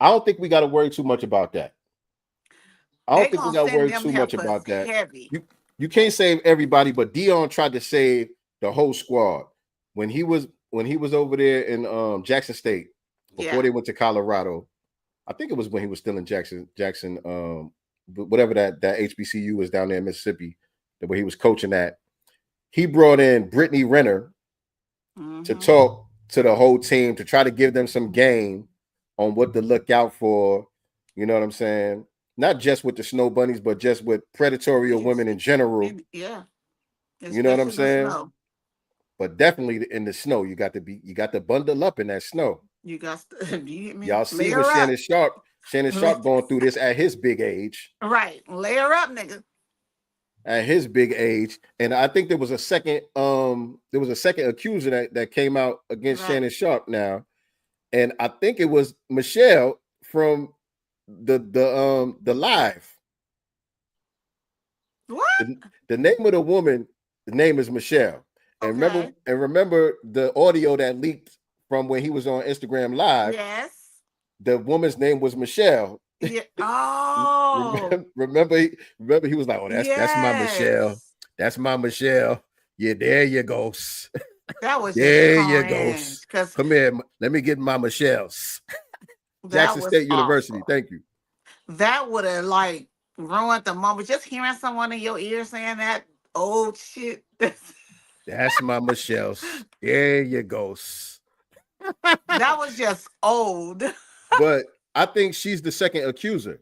I don't think we got to worry too much about that. I don't think we got to worry too much about that. Heavy. You can't save everybody, but Deion tried to save the whole squad when he was over there in Jackson State before they went to Colorado. I think it was when he was still in Jackson, whatever that HBCU was down there in Mississippi, where he was coaching at. He brought in Brittany Renner to talk to the whole team to try to give them some game on what to look out for. You know what I'm saying? Not just with the snow bunnies, but just with predatory women in general. Yeah. You know what I'm saying? But definitely in the snow, you got to bundle up in that snow. You got to, y'all see what Shannon Sharp going through this at his big age. Right. Layer up, nigga. At his big age. And I think there was a second accuser that came out against Shannon Sharp now. And I think it was Michelle from the live. What? The name of the woman, the name is Michelle. And remember the audio that leaked from when he was on Instagram Live. Yes. The woman's name was Michelle. Yeah. Oh. remember he was like, "Oh, that's my Michelle. That's my Michelle. Yeah, there you go. That was there you go. Because come here, let me get my Michelle's." Jackson State University. Thank you. That would have like ruined the moment. Just hearing someone in your ear saying that old shit. That's my Michelle's. There you go. That was just old. But I think she's the second accuser.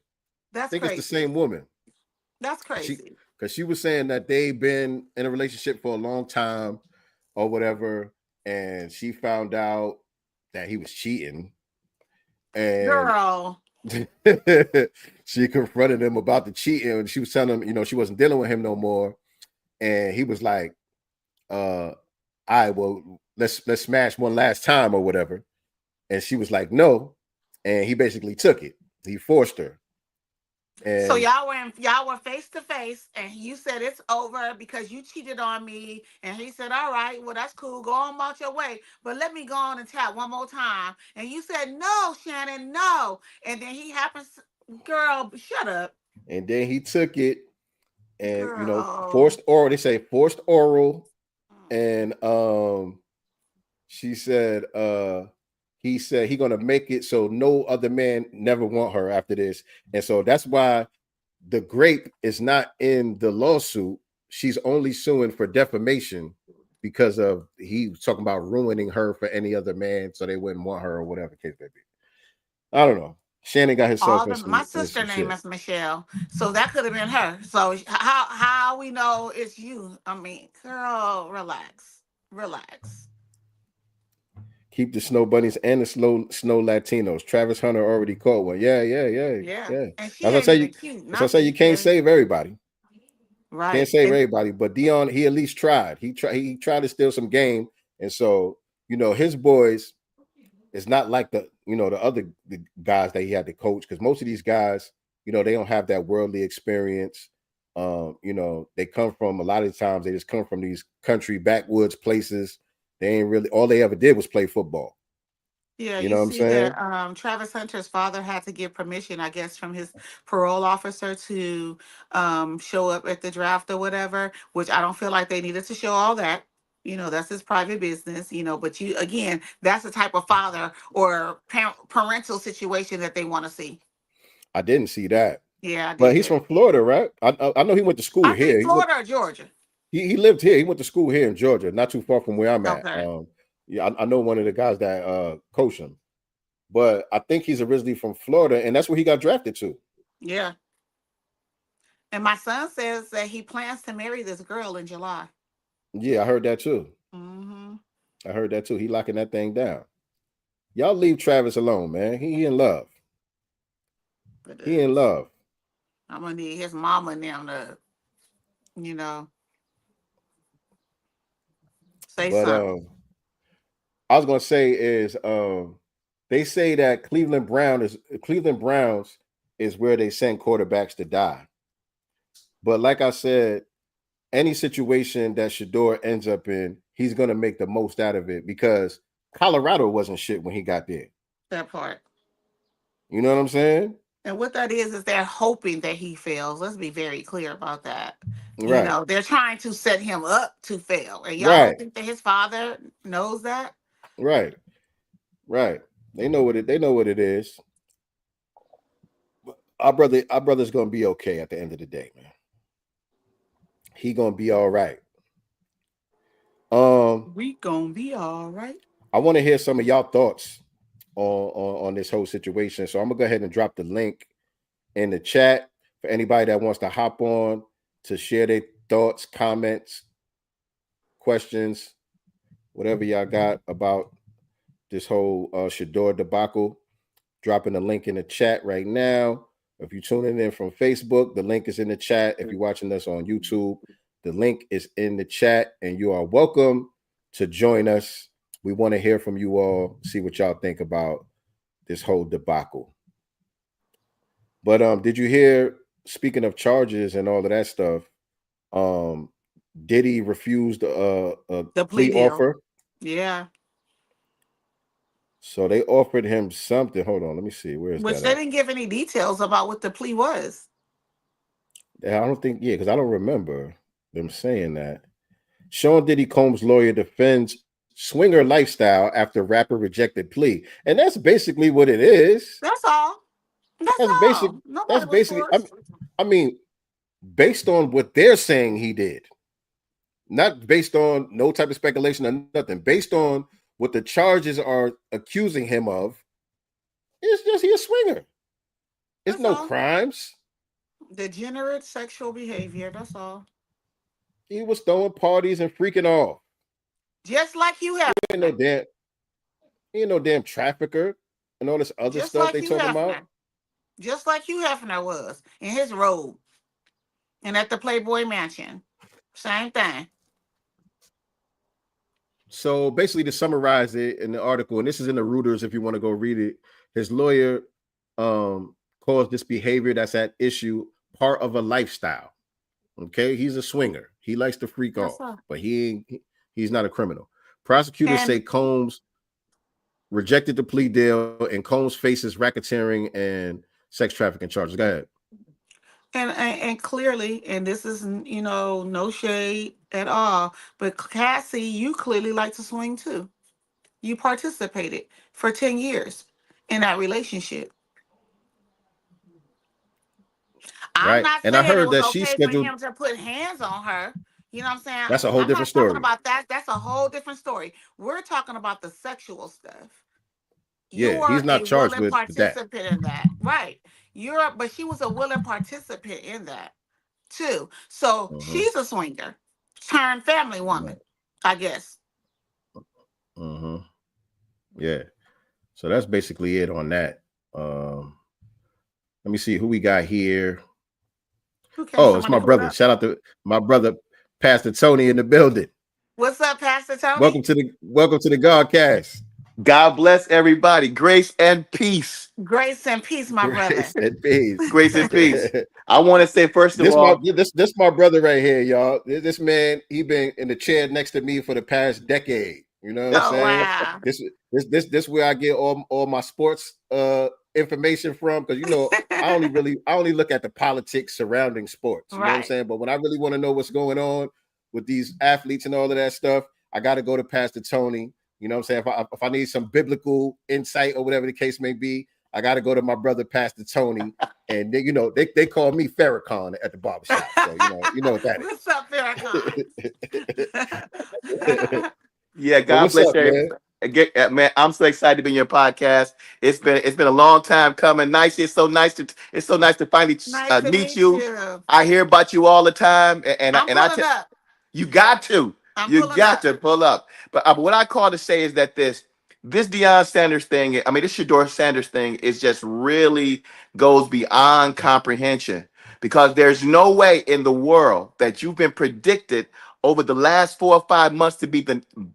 That's I think crazy. it's the same woman. That's crazy. Because she was saying that they've been in a relationship for a long time or whatever, and she found out that he was cheating. And girl, she confronted him about the cheating, and she was telling him, she wasn't dealing with him no more. And he was like, all right, well, let's smash one last time or whatever. And she was like, no. And he basically took it. He forced her. And so y'all were face to face, and you said it's over because you cheated on me. And he said, all right, well, that's cool. Go on about your way. But let me go on and tap one more time. And you said, no, Shannon, no. And then he happens to, girl, shut up. And then he took it and, girl. Forced oral. They say forced oral. And she said, he said he's gonna make it so no other man never want her after this. And so that's why the grape is not in the lawsuit. She's only suing for defamation because of he was talking about ruining her for any other man, so they wouldn't want her or whatever case may be. I don't know. Shannon got himself. My sister name is Michelle, so that could have been her. So how we know it's you? I mean, girl, relax. Keep the snow bunnies and the snow Latinos. Travis Hunter already caught one. Yeah. And she As I say, you can't save everybody. Right. Can't save everybody. But Deion, he at least tried. He tried to steal some game. And so, his boys is not like the other guys that he had to coach, because most of these guys, they don't have that worldly experience. They come from, a lot of times they just come from these country backwoods places. They ain't really, all they ever did was play football. Yeah, you know what I'm see saying? that Travis Hunter's father had to get permission, I guess, from his parole officer to show up at the draft or whatever, which I don't feel like they needed to show all that. That's his private business, but again, that's the type of father or parental situation that they want to see. I didn't see that. Yeah, I did. But he's from Florida, right? I know he went to school here. Florida or Georgia? He lived here. He went to school here in Georgia, not too far from where I'm at. Okay. I know one of the guys that coached him, but I think he's originally from Florida, and that's where he got drafted to. Yeah. And my son says that he plans to marry this girl in July. Yeah, I heard that too. Mm-hmm. I heard that too. He locking that thing down. Y'all leave Travis alone, man. He in love. He in love. I'm gonna need his mama and them to, say something. I was gonna say is they say that Cleveland Browns is where they send quarterbacks to die. But like I said, any situation that Shedeur ends up in, he's gonna make the most out of it, because Colorado wasn't shit when he got there. That part. You know what I'm saying? And what that is they're hoping that he fails. Let's be very clear about that. Right. They're trying to set him up to fail. And y'all don't think that his father knows that? Right. They know what it is. Our brother's gonna be okay at the end of the day, man. He gonna be all right. We gonna be all right. I want to hear some of y'all thoughts on this whole situation. So I'm gonna go ahead and drop the link in the chat for anybody that wants to hop on to share their thoughts, comments, questions, whatever y'all got about this whole Shedeur debacle. Dropping the link in the chat right now. If you're tuning in from Facebook, the link is in the chat. If you're watching us on YouTube, the link is in the chat, and you are welcome to join us. We want to hear from you all, see what y'all think about this whole debacle. But did you hear, speaking of charges and all of that stuff, Diddy refused a The plea deal. offer. Yeah. So they offered him something. Hold on, let me see. Where is Which that they at? didn't give any details about what the plea was. I don't think, because I don't remember them saying that. Sean Diddy Combs' lawyer defends swinger lifestyle after rapper rejected plea. And that's basically what it is. That's all. That's basic. That's basically, I mean, based on what they're saying he did, not based on no type of speculation or nothing, based on what the charges are accusing him of, it's just he a swinger. It's no crimes. Degenerate sexual behavior. That's all. He was throwing parties and freaking off. Just like you have. He ain't no damn trafficker and all this other Just stuff like they Hugh talking about. Hefner. Just like Hugh Hefner was in his robe and at the Playboy Mansion. Same thing. So basically, to summarize it in the article, and this is in the Reuters if you want to go read it, his lawyer calls this behavior that's at issue part of a lifestyle. Okay, he's a swinger. He likes to freak off, but he's not a criminal. Prosecutors say Combs rejected the plea deal, and Combs faces racketeering and sex trafficking charges. Go ahead. And clearly, and this is, no shade at all, but Cassie, you clearly like to swing too. You participated for 10 years in that relationship. I'm not saying I heard it was that okay she's for scheduled. him to put hands on her. You know what I'm saying? That's a whole different story. I'm not talking about that. That's a whole different story. We're talking about the sexual stuff. Yeah, he's not charged with that. Participant in that, right? But she was a willing participant in that too. So she's a swinger, turned family woman, I guess. Yeah. So that's basically it on that. Let me see who we got here. It's my brother. Shout out to my brother, Pastor Tony, in the building. What's up, Pastor Tony? Welcome to the GodCast. God bless everybody. Grace and peace. Grace and peace, my brother. Grace and peace. Grace and peace. I want to say first of all, this my brother right here, y'all. This man, he been in the chair next to me for the past decade. You know what I'm saying? Wow. This where I get all my sports information from, because I only look at the politics surrounding sports. You know what I'm saying? But when I really want to know what's going on with these athletes and all of that stuff, I got to go to Pastor Tony. You know what I'm saying? If I need some biblical insight or whatever the case may be, I got to go to my brother, Pastor Tony. And they call me Farrakhan at the barbershop. So, you know what that is. What's up, Farrakhan? Yeah, God bless you. Man, I'm so excited to be in your podcast. It's been a long time coming. It's so nice to finally meet you. I hear about you all the time, and you got to. You got to pull up. But what I call to say is that this Deion Sanders thing, this Shedeur Sanders thing is just really goes beyond comprehension, because there's no way in the world that you've been predicted over the last 4 or 5 months to be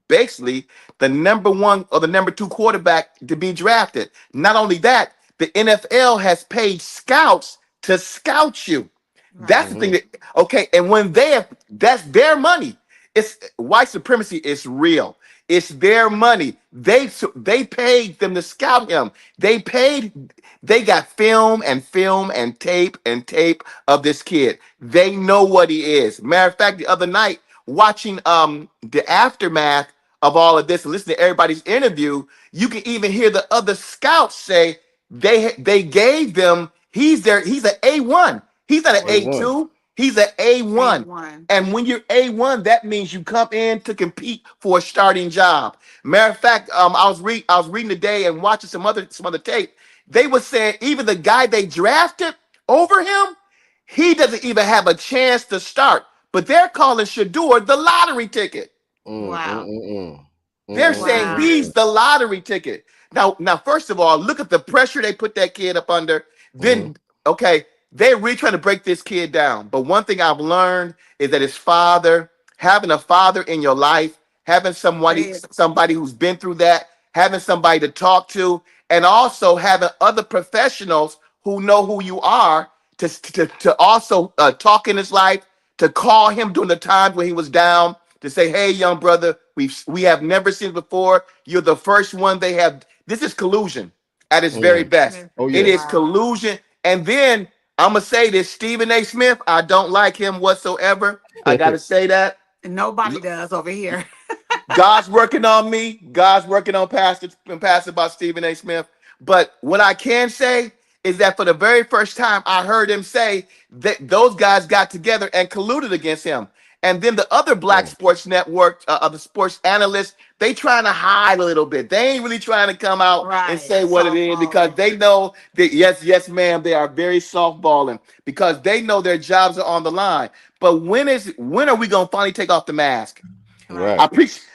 basically the number 1 or the number 2 quarterback to be drafted. Not only that, the NFL has paid scouts to scout you. That's the thing and when that's their money. It's white supremacy is real. It's their money. They paid them to scout him. They got film and tape of this kid. They know what he is. Matter of fact, the other night, watching the aftermath of all of this and listening to everybody's interview, you can even hear the other scouts say they gave them, he's an A1. He's not an A2. He's an A1. And when you're A1, that means you come in to compete for a starting job. Matter of fact, I was reading today and watching some other tape. They were saying even the guy they drafted over him, he doesn't even have a chance to start. But they're calling Shedeur the lottery ticket. Wow. They're saying he's the lottery ticket. Now, first of all, look at the pressure they put that kid up under. Then, they're really trying to break this kid down. But one thing I've learned is that having a father in your life, having somebody who's been through that, having somebody to talk to, and also having other professionals who know who you are to also talk in his life, to call him during the times when he was down, to say, hey, young brother, we have never seen before. You're the first one they have. This is collusion at its very best. Oh, It yeah. is collusion. And then I'm going to say this, Stephen A. Smith, I don't like him whatsoever. I got to say that. Nobody does over here. God's working on me. God's working on Pastor about Stephen A. Smith. But what I can say is that for the very first time, I heard him say that those guys got together and colluded against him. And then the other black sports network, the sports analysts, they trying to hide a little bit. They ain't really trying to come out and say what it is because they know that, yes, ma'am, they are very softballing because they know their jobs are on the line. But when are we going to finally take off the mask? Right.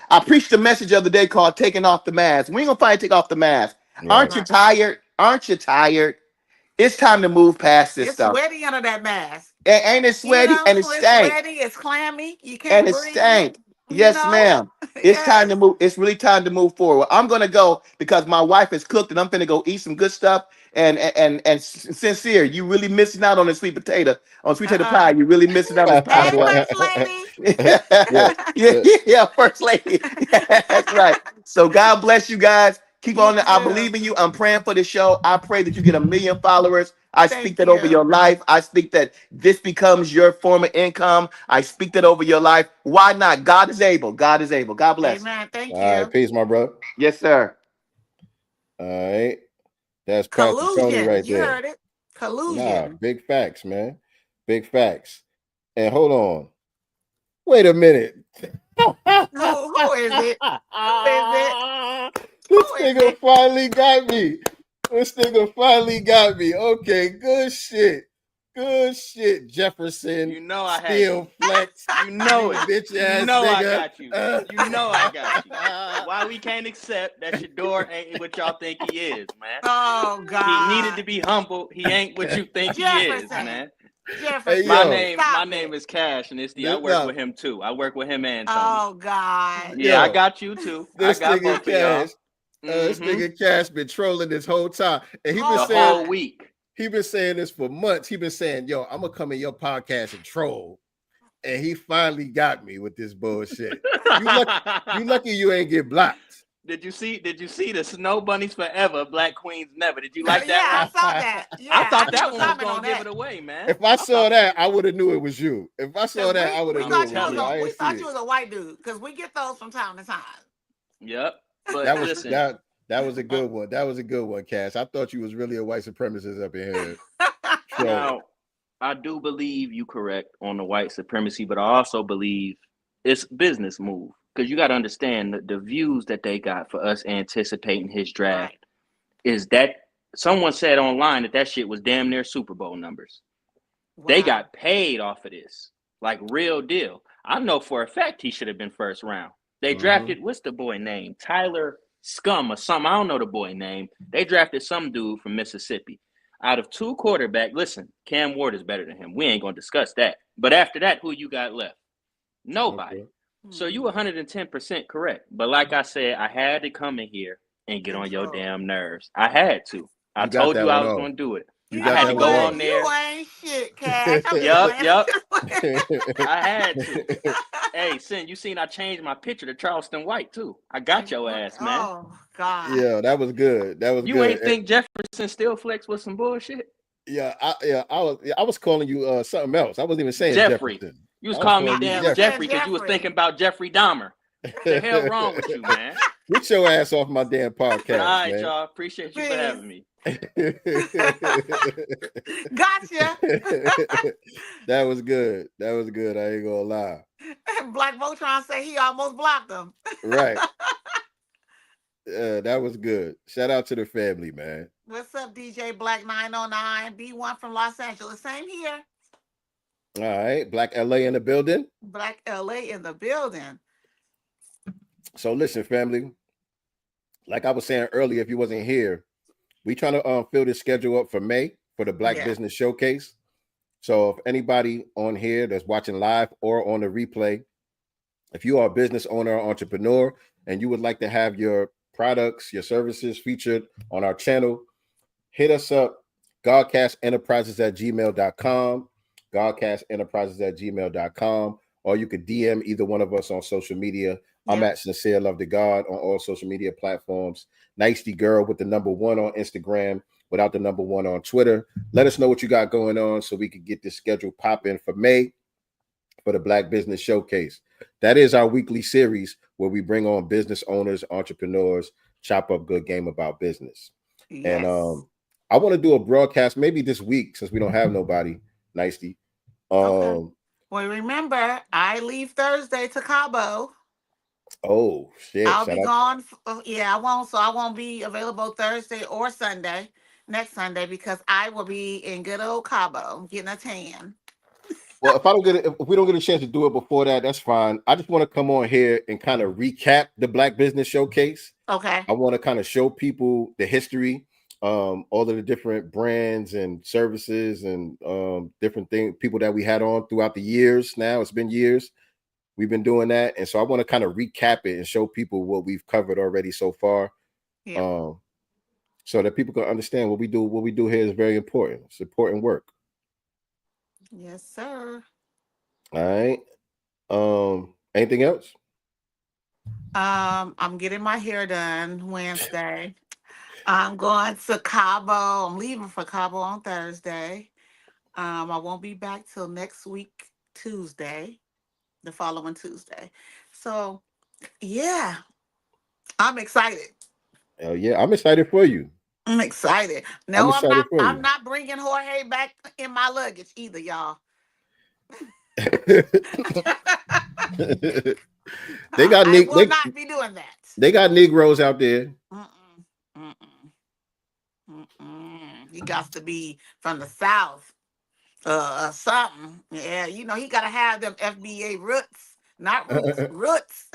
I preached a message the other day called taking off the mask. We ain't going to finally take off the mask. Right. Aren't you tired? Aren't you tired? It's time to move past this stuff. It's sweaty under that mask. Ain't it sweaty? And it's stank. It's sweaty, it's clammy. You can't And it's breathe. stank. Yes, ma'am. It's time to move. It's really time to move forward. I'm gonna go because my wife has cooked and I'm gonna go eat some good stuff. And Sincere, you really missing out on the sweet potato pie. You really missing out on this pie, boy. yeah, first lady. That's right. So God bless you guys. Keep on. I believe in you. I'm praying for the show. I pray that you get 1 million followers. I speak that over your life. I speak that this becomes your form of income. I speak that over your life. Why not? God is able. God is able. God bless. Amen. Thank you. All right, peace, my brother. Yes, sir. All right. That's Pastor Tony right you there. Heard it. Collusion. Nah, big facts, man. Big facts. And hold on. Wait a minute. Who is it? This nigga finally got me. This nigga finally got me. Okay, good shit. Good shit, Jefferson. You know I had Steel Flex. You know it. Bitch ass you know nigga. I got you. You know I got you. Why we can't accept that Shedeur ain't what y'all think he is, man? Oh God. He needed to be humble. He ain't what you think he is, man. Jefferson. Hey, my name is Cash, and I work with him too. I work with him and Tony. Oh God. Yeah, I got you too. I got both of y'all. This nigga Cash been trolling this whole time, and he been the saying whole week. He been saying this for months. He been saying, "Yo, I'm gonna come in your podcast and troll," and he finally got me with this bullshit. You lucky you ain't get blocked. Did you see the Snow Bunnies Forever, Black Queens Never? Did you like that? Yeah, I saw that. Yeah, I thought that one was gonna give it away, man. If I saw that, I would have knew it was you. If I saw that, I would have knew it was you. We thought you was a white dude because we get those from time to time. Yep. But that was listen, that was a good one. That was a good one, Cash. I thought you was really a white supremacist up in here. Now, I do believe you correct on the white supremacy, but I also believe it's business move. Because you got to understand the views that they got for us anticipating his draft is that someone said online that shit was damn near Super Bowl numbers. Wow. They got paid off of this, like real deal. I know for a fact he should have been first round. They drafted, what's the boy name? Tyler Scum or something. I don't know the boy name. They drafted some dude from Mississippi. Out of two quarterbacks, listen, Cam Ward is better than him. We ain't going to discuss that. But after that, who you got left? Nobody. Okay. So you 110% correct. But like I said, I had to come in here and get on your damn nerves. I had to. I told you I was going to do it. I had to go on there. You ain't shit, Cash. Yup. I had to. Hey, Sin, you seen I changed my picture to Charleston White too. I got your ass, man. Oh God. Yeah, that was good. That was you good. You ain't think Jefferson still flex with some bullshit? Yeah, I was calling you something else. I wasn't even saying Jeffrey. Jefferson. You was calling me damn Jeffrey because you was thinking about Jeffrey Dahmer. What the hell wrong with you, man? Get your ass off my damn podcast. All right, man. y'all. Appreciate you for having me. Gotcha. That was good. That was good. I ain't gonna lie. Black Voltron say he almost blocked him. Right. That was good. Shout out to the family, man. What's up, DJ Black 909 B1 from Los Angeles? Same here. All right, Black LA in the building. Black LA in the building. So listen, family. Like I was saying earlier, if you wasn't here, we trying to fill this schedule up for May for the Black Business Showcase. So if anybody on here that's watching live or on the replay, if you are a business owner or entrepreneur and you would like to have your products, your services featured on our channel, hit us up, godcastenterprises@gmail.com. godcastenterprises@gmail.com, or you could DM either one of us on social media. I'm at Sincereluvdagod on all social media platforms. Nicety Girl with the number 1 on Instagram, without the number 1 on Twitter. Let us know what you got going on so we can get this schedule popping for May for the Black Business Showcase. That is our weekly series where we bring on business owners, entrepreneurs, chop up good game about business. Yes. And I want to do a broadcast maybe this week since we don't have nobody, Nicety. Okay. Well, remember, I leave Thursday to Cabo. Oh shit! I'll be gone. I won't. So I won't be available Thursday or Sunday, next Sunday, because I will be in good old Cabo getting a tan. Well, if we don't get a chance to do it before that, that's fine. I just want to come on here and kind of recap the Black Business Showcase. Okay. I want to kind of show people the history, all of the different brands and services and different people that we had on throughout the years. Now it's been years. We've been doing that, and so I want to kind of recap it and show people what we've covered already so far, so that people can understand what we do. What we do here is very important. It's important work. Yes, sir. All right. Anything else? I'm getting my hair done Wednesday. I'm going to Cabo. I'm leaving for Cabo on Thursday. I won't be back till next week, Tuesday. The following Tuesday. So yeah, I'm excited. Oh yeah, I'm excited for you. I'm excited. No, I'm not bringing Jorge back in my luggage either, y'all. They got I will not be doing that. They got Negroes out there. He got to be from the South. Something. Yeah, you know, he gotta have them FBA roots, not roots, roots.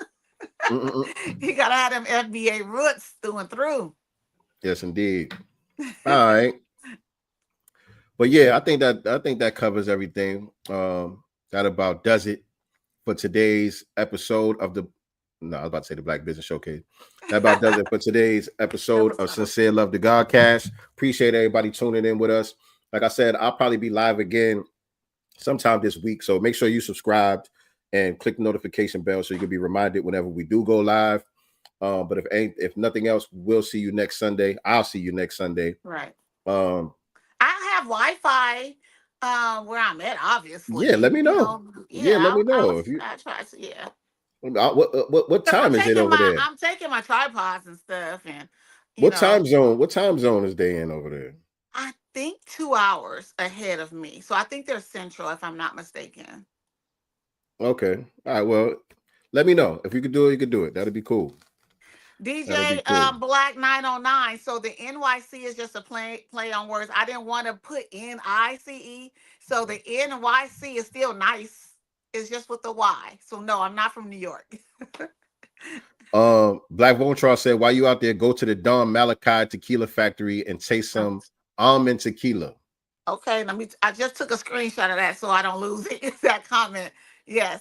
He gotta have them FBA roots through and through. Yes, indeed. All right. But yeah, I think that covers everything. That about does it for today's episode of I was about to say the Black Business Showcase. That about does it for today's episode of Sincere Love the Godcast. Appreciate everybody tuning in with us. Like I said, I'll probably be live again sometime this week. So make sure you subscribed and click the notification bell so you can be reminded whenever we do go live. But if nothing else, we'll see you next Sunday. I'll see you next Sunday. Right. I have Wi-Fi where I'm at, obviously. Yeah, let me know. Let me know. What time is it over there? I'm taking my tripods and stuff. And what time zone is they in over there? I think 2 hours ahead of me. So I think they're central, if I'm not mistaken. Okay. All right. Well, let me know. If you could do it, you could do it. That'd be cool. DJ Black 909. So the NYC is just a play on words. I didn't want to put NICE. So the NYC is still nice. It's just with the Y. So no, I'm not from New York. Black Voltron said, while you out there, go to the Don Malachi Tequila Factory and taste some almond tequila. Okay, I just took a screenshot of that so I don't lose it. It's that comment. Yes.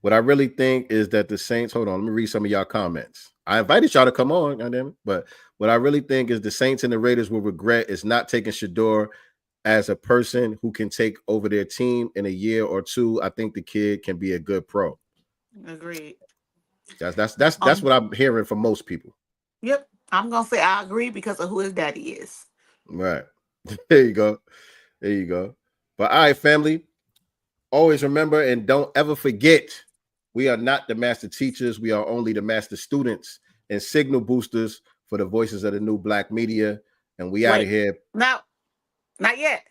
What I really think is that the Saints, hold on, let me read some of y'all comments. I invited y'all to come on, goddamn, but what I really think is the Saints and the Raiders will regret is not taking Shedeur as a person who can take over their team in a year or two. I think the kid can be a good pro. Agreed. That's what I'm hearing from most people. Yep. I'm gonna say I agree because of who his daddy is. Right. There you go. But all right, family. Always remember and don't ever forget, we are not the master teachers. We are only the master students and signal boosters for the voices of the new Black media. And we out of here. No, not yet.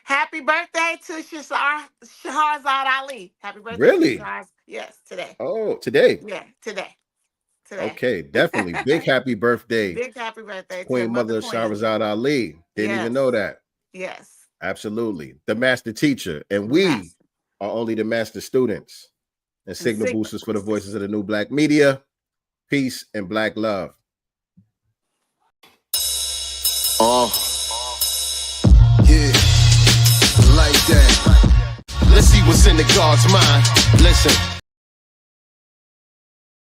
Happy birthday to Shahrazad Ali. Happy birthday. Really? Yes, today. Oh, today. Yeah, today. Okay, definitely. Big happy birthday. Big happy birthday. Queen Mother Shahrazad Ali. Didn't even know that. Yes. Absolutely. The master teacher. And we are only the master students and signal boosters for the voices of the new Black media. Peace and Black love. Yeah, like that. Let's see what's in the God's mind. Listen.